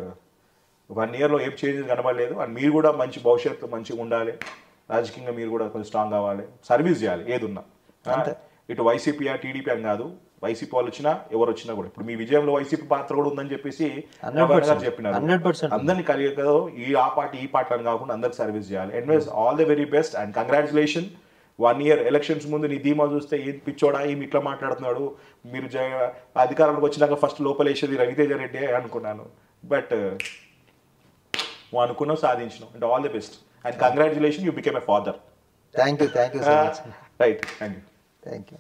1 yearలో ఏం చేంజెస్ కనబడలేదు. అండ్ మీరు కూడా మంచి భవిష్యత్తు మంచిగా ఉండాలి. రాజకీయంగా మీరు కూడా కొంచెం స్ట్రాంగ్ అవ్వాలి. సర్వీస్ చేయాలి ఏదున్నా. ఇటు వైసీపీ టీడీపీ అని కాదు, వైసీపీ వాళ్ళు వచ్చినా ఎవరు వచ్చినా కూడా. ఇప్పుడు మీ విజయంలో వైసీపీ పాత్ర కూడా ఉందని చెప్పేసి చెప్పినారు. 100% అందరినీ కలిగి ఈ పార్టీ అని కాకుండా అందరికి సర్వీస్ చేయాలి. Anyways all the very best and congratulation. 1 year elections ముందు నీ ధీమా చూస్తే ఏం పిచ్చోడా ఏమి ఇట్లా మాట్లాడుతున్నాడు, మీరు అధికారంలోకి వచ్చినాక ఫస్ట్ లోపలేసేది రవితేజ రెడ్డి అనుకున్నాను. బట్ అనుకున్నావు, సాధించినావు. And all the best and congratulation, you became a father. Thank you so much. Right, thank you.